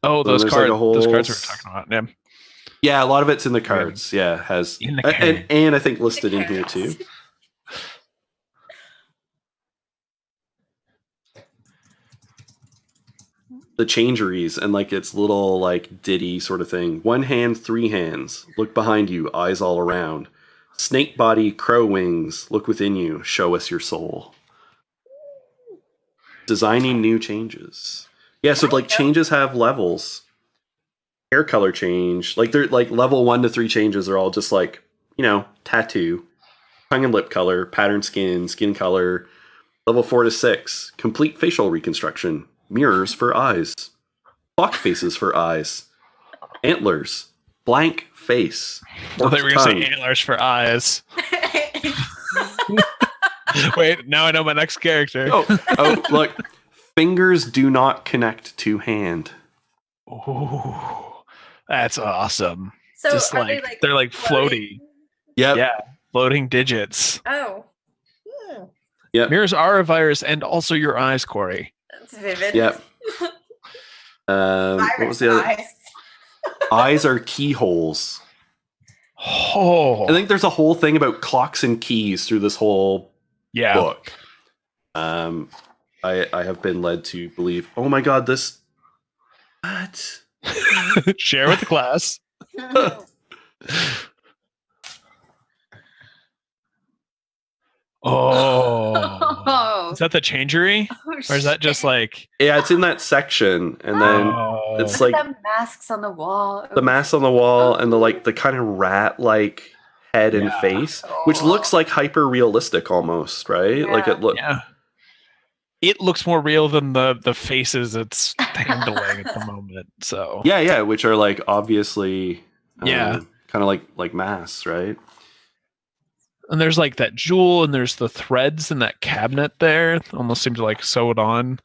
Oh, those there's cards. like a whole Those cards we were talking about. Yeah. Yeah, a lot of it's in the cards. Yeah, has In the card. and I think listed in here too. The changeries and like its little like ditty sort of thing. One hand, three hands. Look behind you, eyes all around. Snake body, crow wings. Look within you, show us your soul. Designing new changes. Yeah, so like changes have levels. Hair color change. Like they're like level 1 to 3 changes are all just like, tattoo. Tongue and lip color, pattern skin color. Level 4 to 6, complete facial reconstruction. Mirrors for eyes. Clock faces for eyes. Antlers. Blank face. I thought we were Forked going to say tongue. antlers for eyes. Wait, now I know my next character. Oh, look. Fingers do not connect to hand. Ooh, that's awesome. So Just are like they they're like floating? floaty. Yep. Yeah, floating digits. Oh. Yep. Mirrors are a virus, and also your eyes, Corey. That's vivid. Yep. What was the other? Eyes. Eyes are keyholes. Oh, I think there's a whole thing about clocks and keys through this whole yeah. book. I have been led to believe, oh my god, this. What? Share with the class. Oh, is that the changery, or is that just like? Yeah, it's in that section, and then Oh. it's Look like at the masks on the wall? the mask on the wall and the kind of rat like head and Yeah. face, which looks like hyper realistic almost, right? Like Yeah. it look. Yeah. It looks more real than the faces it's handling at the moment. So Yeah, which are like obviously, Yeah. kind of like masks, right? and there's like that jewel, and there's the threads in that cabinet there. Almost seem to like sew it on.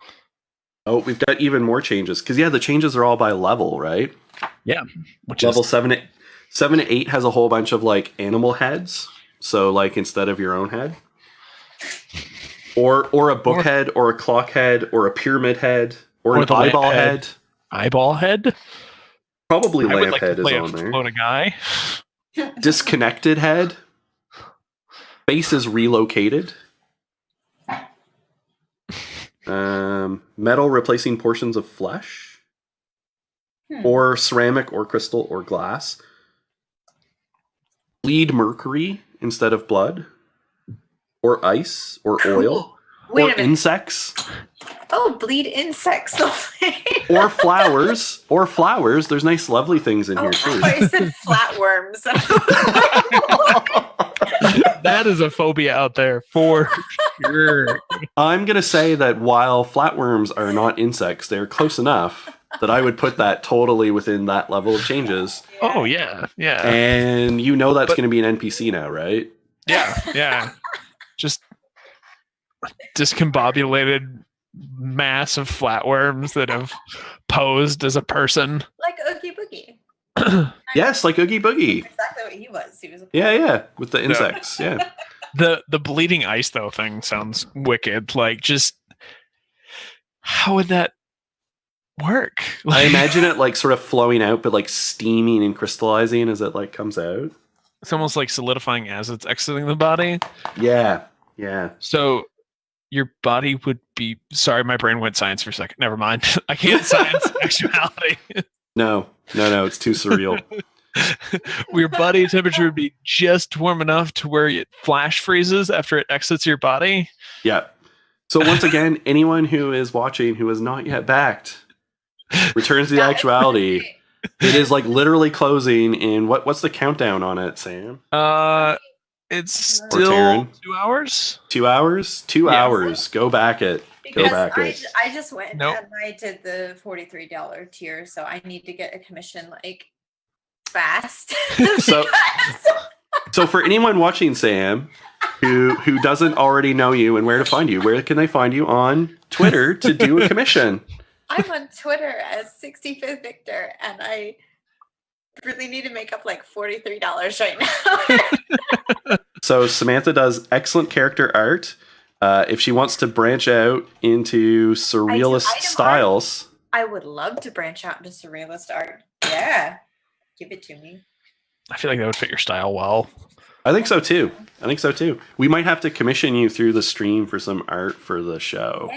Oh, we've got even more changes because the changes are all by level, right? Yeah, which Level is 7 to 8 has a whole bunch of like animal heads. So like instead of your own head, or a book head, or a clock head, or a pyramid head, or an the lamp eyeball head. head. eyeball head. Probably I would lamp like to head is play a on there. float a guy. Disconnected head. Face is relocated. Metal replacing portions of flesh, or ceramic, or crystal, or glass. Bleed mercury instead of blood. or ice or oil Wait or a minute. insects Oh, bleed insects away. or flowers There's nice lovely things in here too. I said flatworms. That is a phobia out there for sure. I'm going to say that while flatworms are not insects, they're close enough that I would put that totally within that level of changes. Oh yeah. And you know that's going to be an NPC now, right? Yeah. Just discombobulated mass of flatworms that have posed as a person. Like Oogie Boogie. Yes, like Oogie Boogie. Exactly what he was. He was a Yeah, with the insects. Yeah. The bleeding ice though thing sounds wicked. Like, just how would that work? I imagine it like sort of flowing out, but like steaming and crystallizing as it like comes out. It's almost like solidifying as it's exiting the body. Yeah. So your body would be... Sorry, my brain went science for a second. Never mind. I can't science actuality. No, it's too surreal. Your body temperature would be just warm enough to where it flash freezes after it exits your body. Yeah. So once again, anyone who is watching who is not yet backed, returns to the actuality. It is like literally closing in what's the countdown on it, Sam? It's Or still Taran? 2 hours. 2 hours? 2 Yes. hours. Go back it. Because back I, it. I just went Nope. and I did the $43 tier, so I need to get a commission like fast. So- So for anyone watching, Sam, who doesn't already know you and where to find you, where can they find you on Twitter to do a commission? I'm on Twitter as 65th Victor, and I really need to make up like $43 right now. So Samantha does excellent character art. If she wants to branch out into surrealist item styles, I would love to branch out into surrealist art. Yeah, give it to me. I feel like that would fit your style well. I think so too. We might have to commission you through the stream for some art for the show.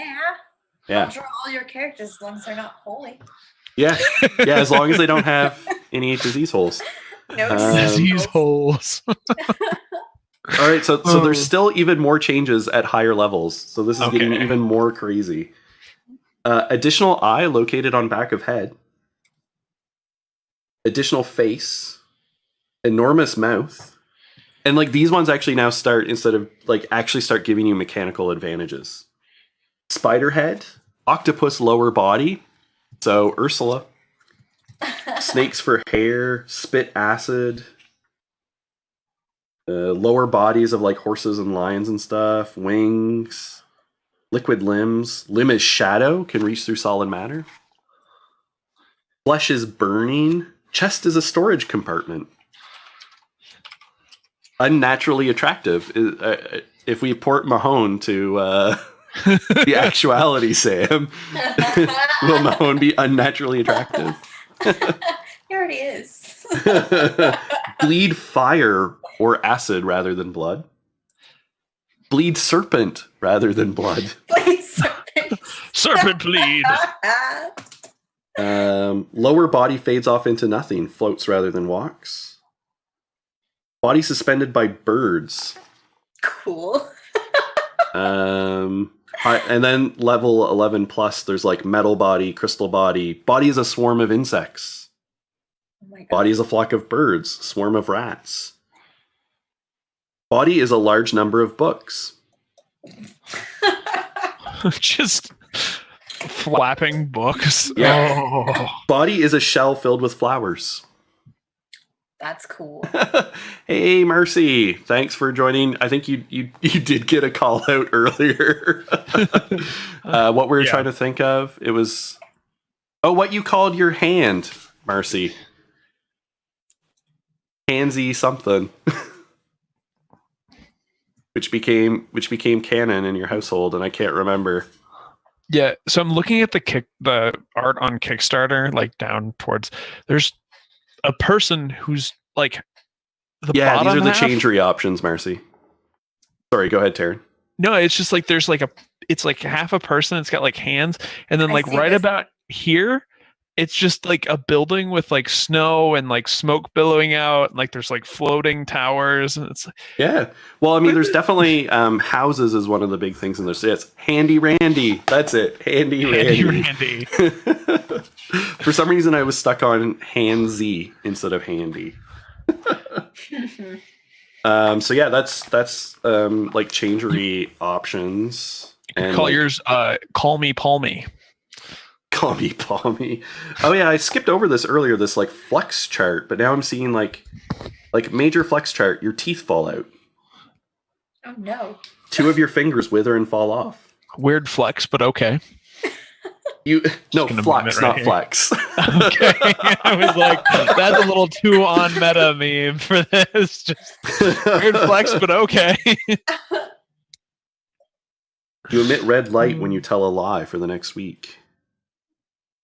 Yeah. I'll draw all your characters as long as they're not holy. Yeah, as long as they don't have any disease holes. No Disease holes. All right, so there's still even more changes at higher levels. So this is getting Okay. even more crazy. Additional eye located on back of head. Additional face. Enormous mouth. And like these ones actually now start, instead of like actually start giving you mechanical advantages. Spider head. Octopus lower body. So Ursula. Snakes for hair. Spit acid. Lower bodies of like horses and lions and stuff. Wings. Liquid limbs. Limb is shadow. Can reach through solid matter. Flesh is burning. Chest is a storage compartment. Unnaturally attractive. If we port Mahone to the actuality, Sam, will Mahone be unnaturally attractive? He already is. Bleed fire or acid rather than blood. Bleed serpent rather than blood. Please, serpent. Serpent bleed. Lower body fades off into nothing. Floats rather than walks. Body suspended by birds. Cool. And then level 11 plus, there's like metal body, crystal body. Body is a swarm of insects. Oh my god. Body is a flock of birds. Swarm of rats. Body is a large number of books. Just flapping books. Yeah. Oh. Body is a shell filled with flowers. That's cool. Hey, Mercy. Thanks for joining. I think you did get a call out earlier. What we were trying to think of, it was... Oh, what you called your hand, Mercy. Handsy something. which became canon in your household, and I can't remember. Yeah, so I'm looking at the art on Kickstarter, like down towards... There's a person who's like the bottom these are the half. changery options, Marcy. Sorry, go ahead, Taran. No, it's just like there's like it's like half a person. It's got like hands, and then I like see right this. about here, it's just like a building with like snow and like smoke billowing out. And, like there's like floating towers, and it's like, Yeah. Well, I mean, there's definitely houses is one of the big things in this. It's Handy Randy. That's it. Handy Randy. For some reason, I was stuck on Handsy instead of Handy. So yeah, that's like changery options. And call like, yours Call Me Palmy. Call Me Palmy. Oh yeah, I skipped over this earlier, this like flex chart, but now I'm seeing like major flex chart, your teeth fall out. Oh no. 2 of your fingers wither and fall off. Weird flex, but okay. No, flex, right not here. flex. Okay. I was like, that's a little too on meta meme for this. Just weird flex, but okay. You emit red light when you tell a lie for the next week.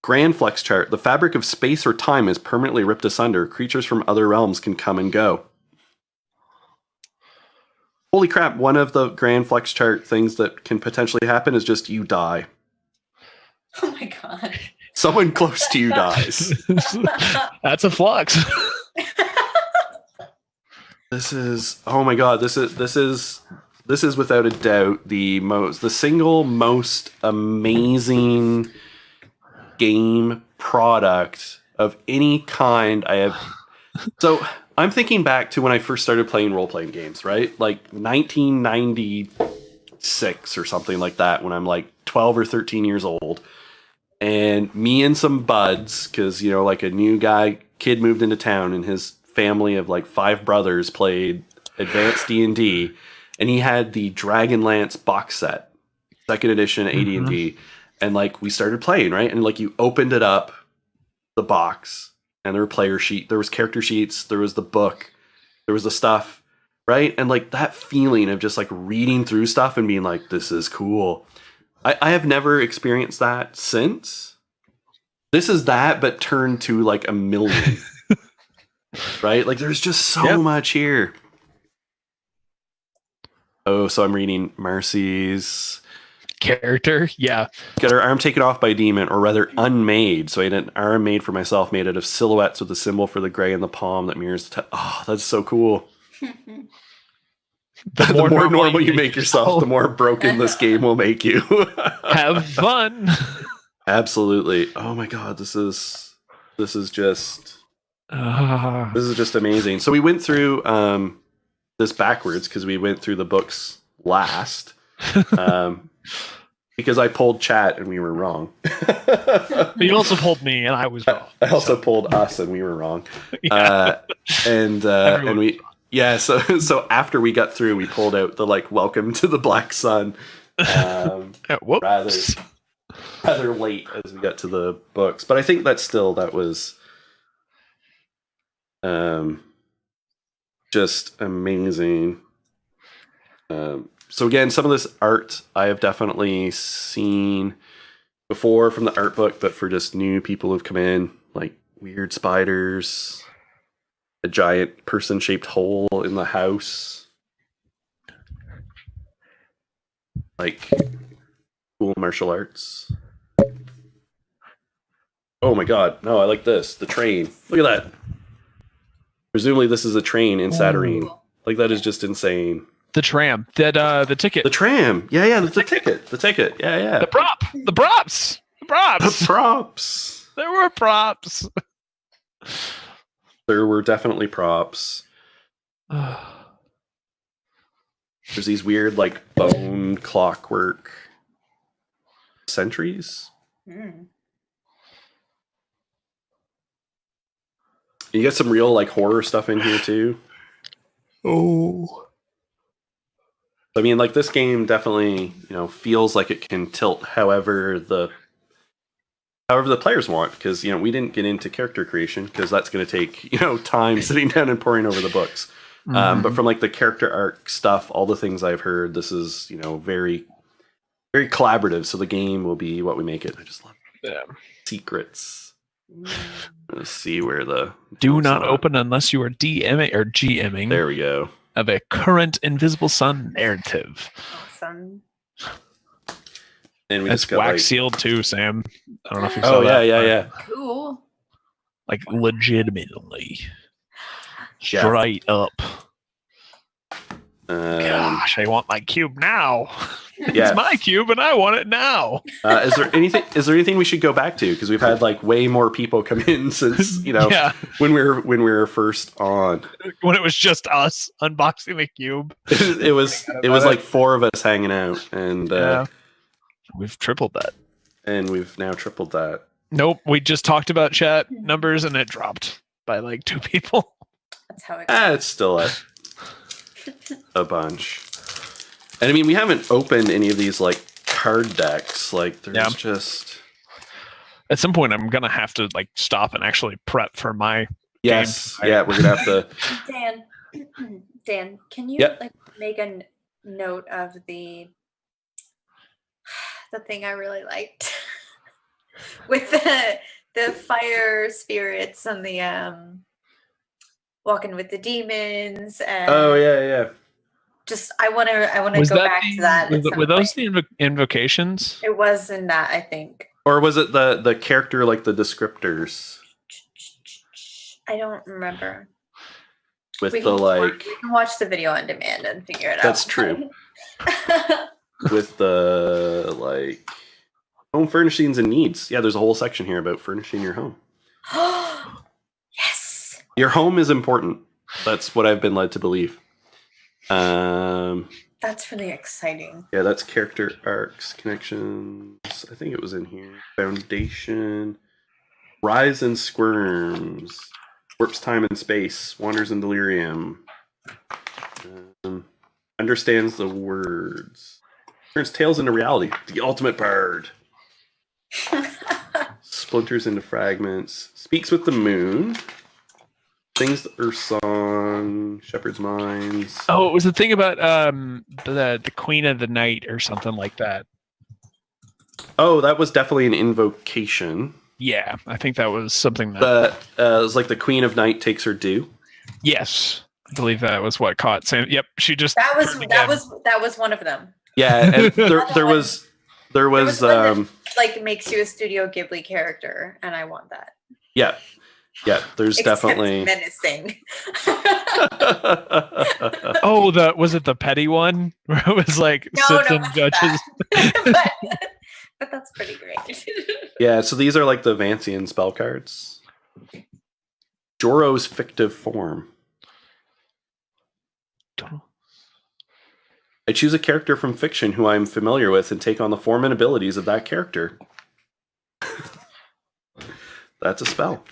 Grand flex chart. The fabric of space or time is permanently ripped asunder. Creatures from other realms can come and go. Holy crap, one of the grand flex chart things that can potentially happen is just you die. Oh my god. Someone close to you dies. That's a flux. This is, oh my god, this is without a doubt the single most amazing game product of any kind I have. So I'm thinking back to when I first started playing role-playing games, right? Like 1996 or something like that, when I'm like 12 or 13 years old. And me and some buds, because, you know, like a new kid moved into town and his family of like 5 brothers played advanced D&D, and he had the Dragonlance box set, 2nd edition AD&D, and like we started playing, right? And like you opened it up, the box, and there were there was character sheets, there was the book, there was the stuff, right? And like that feeling of just like reading through stuff and being like, this is cool. I have never experienced that since. This is that, but turned to like 1,000,000. Right? Like there's just so much here. Oh, so I'm reading Marcy's character. Yeah. Got her arm taken off by a demon, or rather unmade. So I had an arm made for myself, made out of silhouettes with a symbol for the gray in the palm that mirrors the oh, that's so cool. The more normal you make yourself, the more broken this game will make you. Have fun. Absolutely. Oh my god, this is just amazing. So we went through this backwards because we went through the books last. Because I pulled chat and we were wrong. But you also pulled me and I was wrong. I also pulled us and we were wrong. Yeah. And we so after we got through, we pulled out the like welcome to the Black Sun. Whoops. Rather late as we got to the books. But I think that was just amazing. So again, some of this art I have definitely seen before from the art book, but for just new people who've come in, like weird spiders, a giant person-shaped hole in the house, like cool martial arts. Oh my god, no, I like this. The train. Look at that. Presumably this is a train in Saturnine. Like that is just insane. The tram. The ticket. The tram. Yeah, the ticket. The ticket. Yeah. The props. The props. There were props. There were definitely props. There's these weird, like, bone clockwork sentries. You got some real, like, horror stuff in here, too. Oh. I mean, like, this game definitely, feels like it can tilt however the players want, because, we didn't get into character creation, because that's going to take, time sitting down and poring over the books. But from, like, the character arc stuff, all the things I've heard, this is, very, very collaborative, so the game will be what we make it. I just love secrets. Let's see where the... Do not open unless you are DMing or GMing. There we go. Of a current Invisible Sun narrative. Awesome. And we It's just got wax like, sealed too, Sam. I don't know if you saw oh that. yeah. Cool. Like legitimately, Yeah. straight up. Gosh, I want my cube now. Yeah. It's my cube, and I want it now. Is there anything we should go back to? Because we've had like way more people come in since Yeah. when we were first on. When it was just us unboxing the cube. It was like 4 of us hanging out, and we've tripled that. And we've now tripled that. Nope, we just talked about chat numbers, and it dropped by like 2 people. That's how it goes. It's still a bunch. And I mean, we haven't opened any of these like card decks. Like there's just at some point I'm gonna have to like stop and actually prep for my yes. game. Yeah, we're gonna have to. Dan, can you like make a note of the thing I really liked with the fire spirits and the walking with the demons and oh yeah. Just I want to go back to that. Were those the invocations? It was in that, I think. Or was it the character, like the descriptors? I don't remember. With we can watch the video on demand and figure it out. That's true. With the like home furnishings and needs. Yeah, there's a whole section here about furnishing your home. Yes. Your home is important. That's what I've been led to believe. That's really exciting. Yeah, that's character arcs, connections. I think it was in here. Foundation, Rise and Squirms, Warps Time and Space, Wanders in Delirium. Understands the words. Turns tales into reality. The ultimate bird. Splinters into fragments. Speaks with the moon. Sings the Earth Song, Shepherd's Minds. Oh, it was the thing about the Queen of the Night or something like that. Oh, that was definitely an invocation. Yeah, I think that was something that. But it was like the Queen of Night takes her due. Yes, I believe that was what caught Sam. Yep, she just. That was one of them. Yeah, and there was one that, like makes you a Studio Ghibli character, and I want that. Yeah. Yeah, there's definitely menacing. Oh, was it the petty one where it was like sits and judges? But that's pretty great. Yeah, so these are like the Vancian spell cards. Joro's fictive form. I choose a character from fiction who I am familiar with and take on the form and abilities of that character. That's a spell.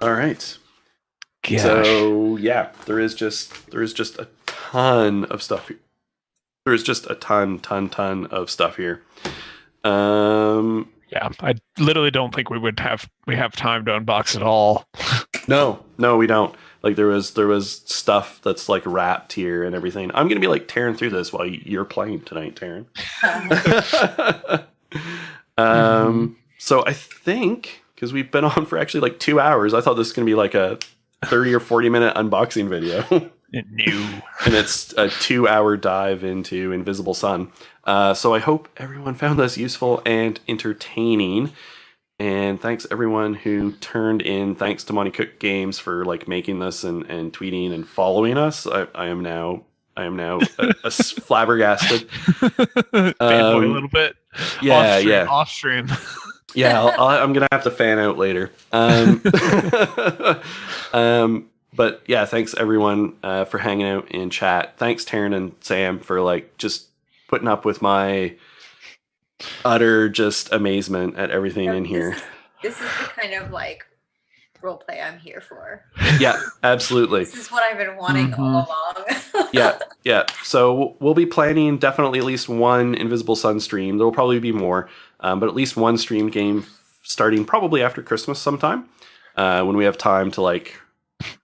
All right. Gosh. So yeah, there is just a ton of stuff here. There is just a ton of stuff here. Yeah, I literally don't think we have time to unbox it all. No, we don't. Like there was stuff that's like wrapped here and everything. I'm gonna be like tearing through this while you're playing tonight, Taran. So I think, because we've been on for actually like 2 hours, I thought this was gonna be like a 30 or 40 minute unboxing video. No. And it's a 2-hour dive into Invisible Sun. So I hope everyone found this useful and entertaining. And thanks everyone who turned in. Thanks to Monte Cook Games for like making this and tweeting and following us. I am now a flabbergasted. Fanboy a little bit. Yeah. Off stream. Yeah, I'm gonna have to fan out later. But yeah, thanks everyone for hanging out in chat. Thanks Taran and Sam for like just putting up with my utter just amazement at everything in here. This is the kind of like role play I'm here for. Yeah, absolutely. This is what I've been wanting all along. Yeah. So we'll be planning definitely at least one Invisible Sun stream. There will probably be more, but at least one stream game starting probably after Christmas sometime, when we have time to like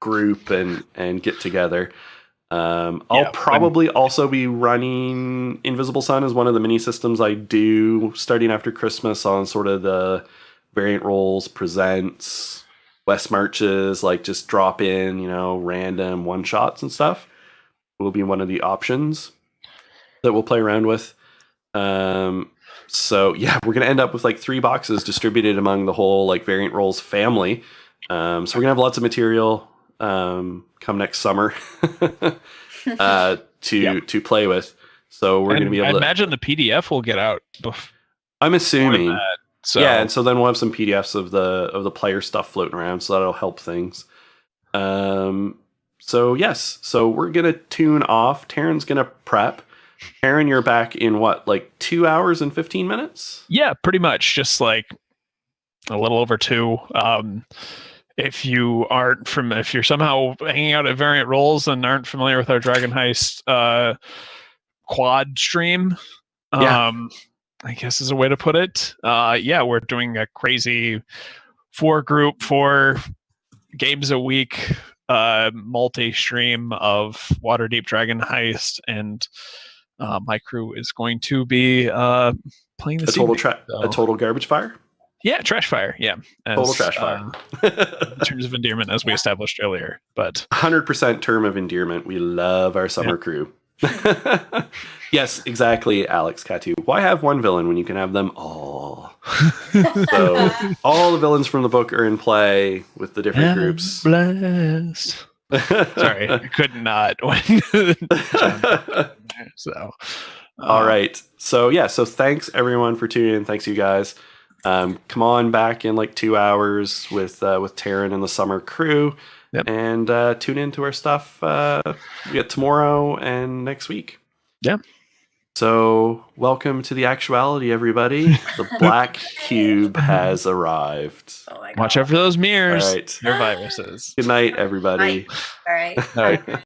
group and get together. I'll probably also be running Invisible Sun as one of the mini systems I do starting after Christmas on sort of the variant roles, presents, West Marches, like just drop in, random one shots and stuff will be one of the options that we'll play around with. So yeah, we're gonna end up with like 3 boxes distributed among the whole like Variant Roles family. So we're gonna have lots of material come next summer to play with. So we're gonna be able I to imagine the PDF will get out. I'm assuming. That, so. Yeah, and so then we'll have some PDFs of the player stuff floating around, so that'll help things. So yes, so we're gonna tune off. Taran's gonna prep. Taran, you're back in what, like 2 hours and 15 minutes? Yeah, pretty much. Just like a little over 2. If you're somehow hanging out at Variant Roles and aren't familiar with our Dragon Heist quad stream, I guess is a way to put it. We're doing a crazy 4 games a week multi-stream of Waterdeep Dragon Heist, and my crew is going to be playing this a total garbage fire. Yeah, trash fire. Yeah, Total trash fire. In terms of endearment, as we established earlier, but 100% term of endearment. We love our summer crew. Yes, exactly, Alex Catu. Why have one villain when you can have them all? So all the villains from the book are in play with the different groups. Blessed. Sorry, I could not. So, all right. So yeah. So thanks everyone for tuning in. Thanks you guys. Come on back in like 2 hours with Taran and the summer crew, and tune into our stuff. We get tomorrow and next week. Yeah. So welcome to the actuality, everybody. The black cube has arrived. Oh my God. Watch out for those mirrors. All right. They're viruses. Good night, everybody. All right. All right.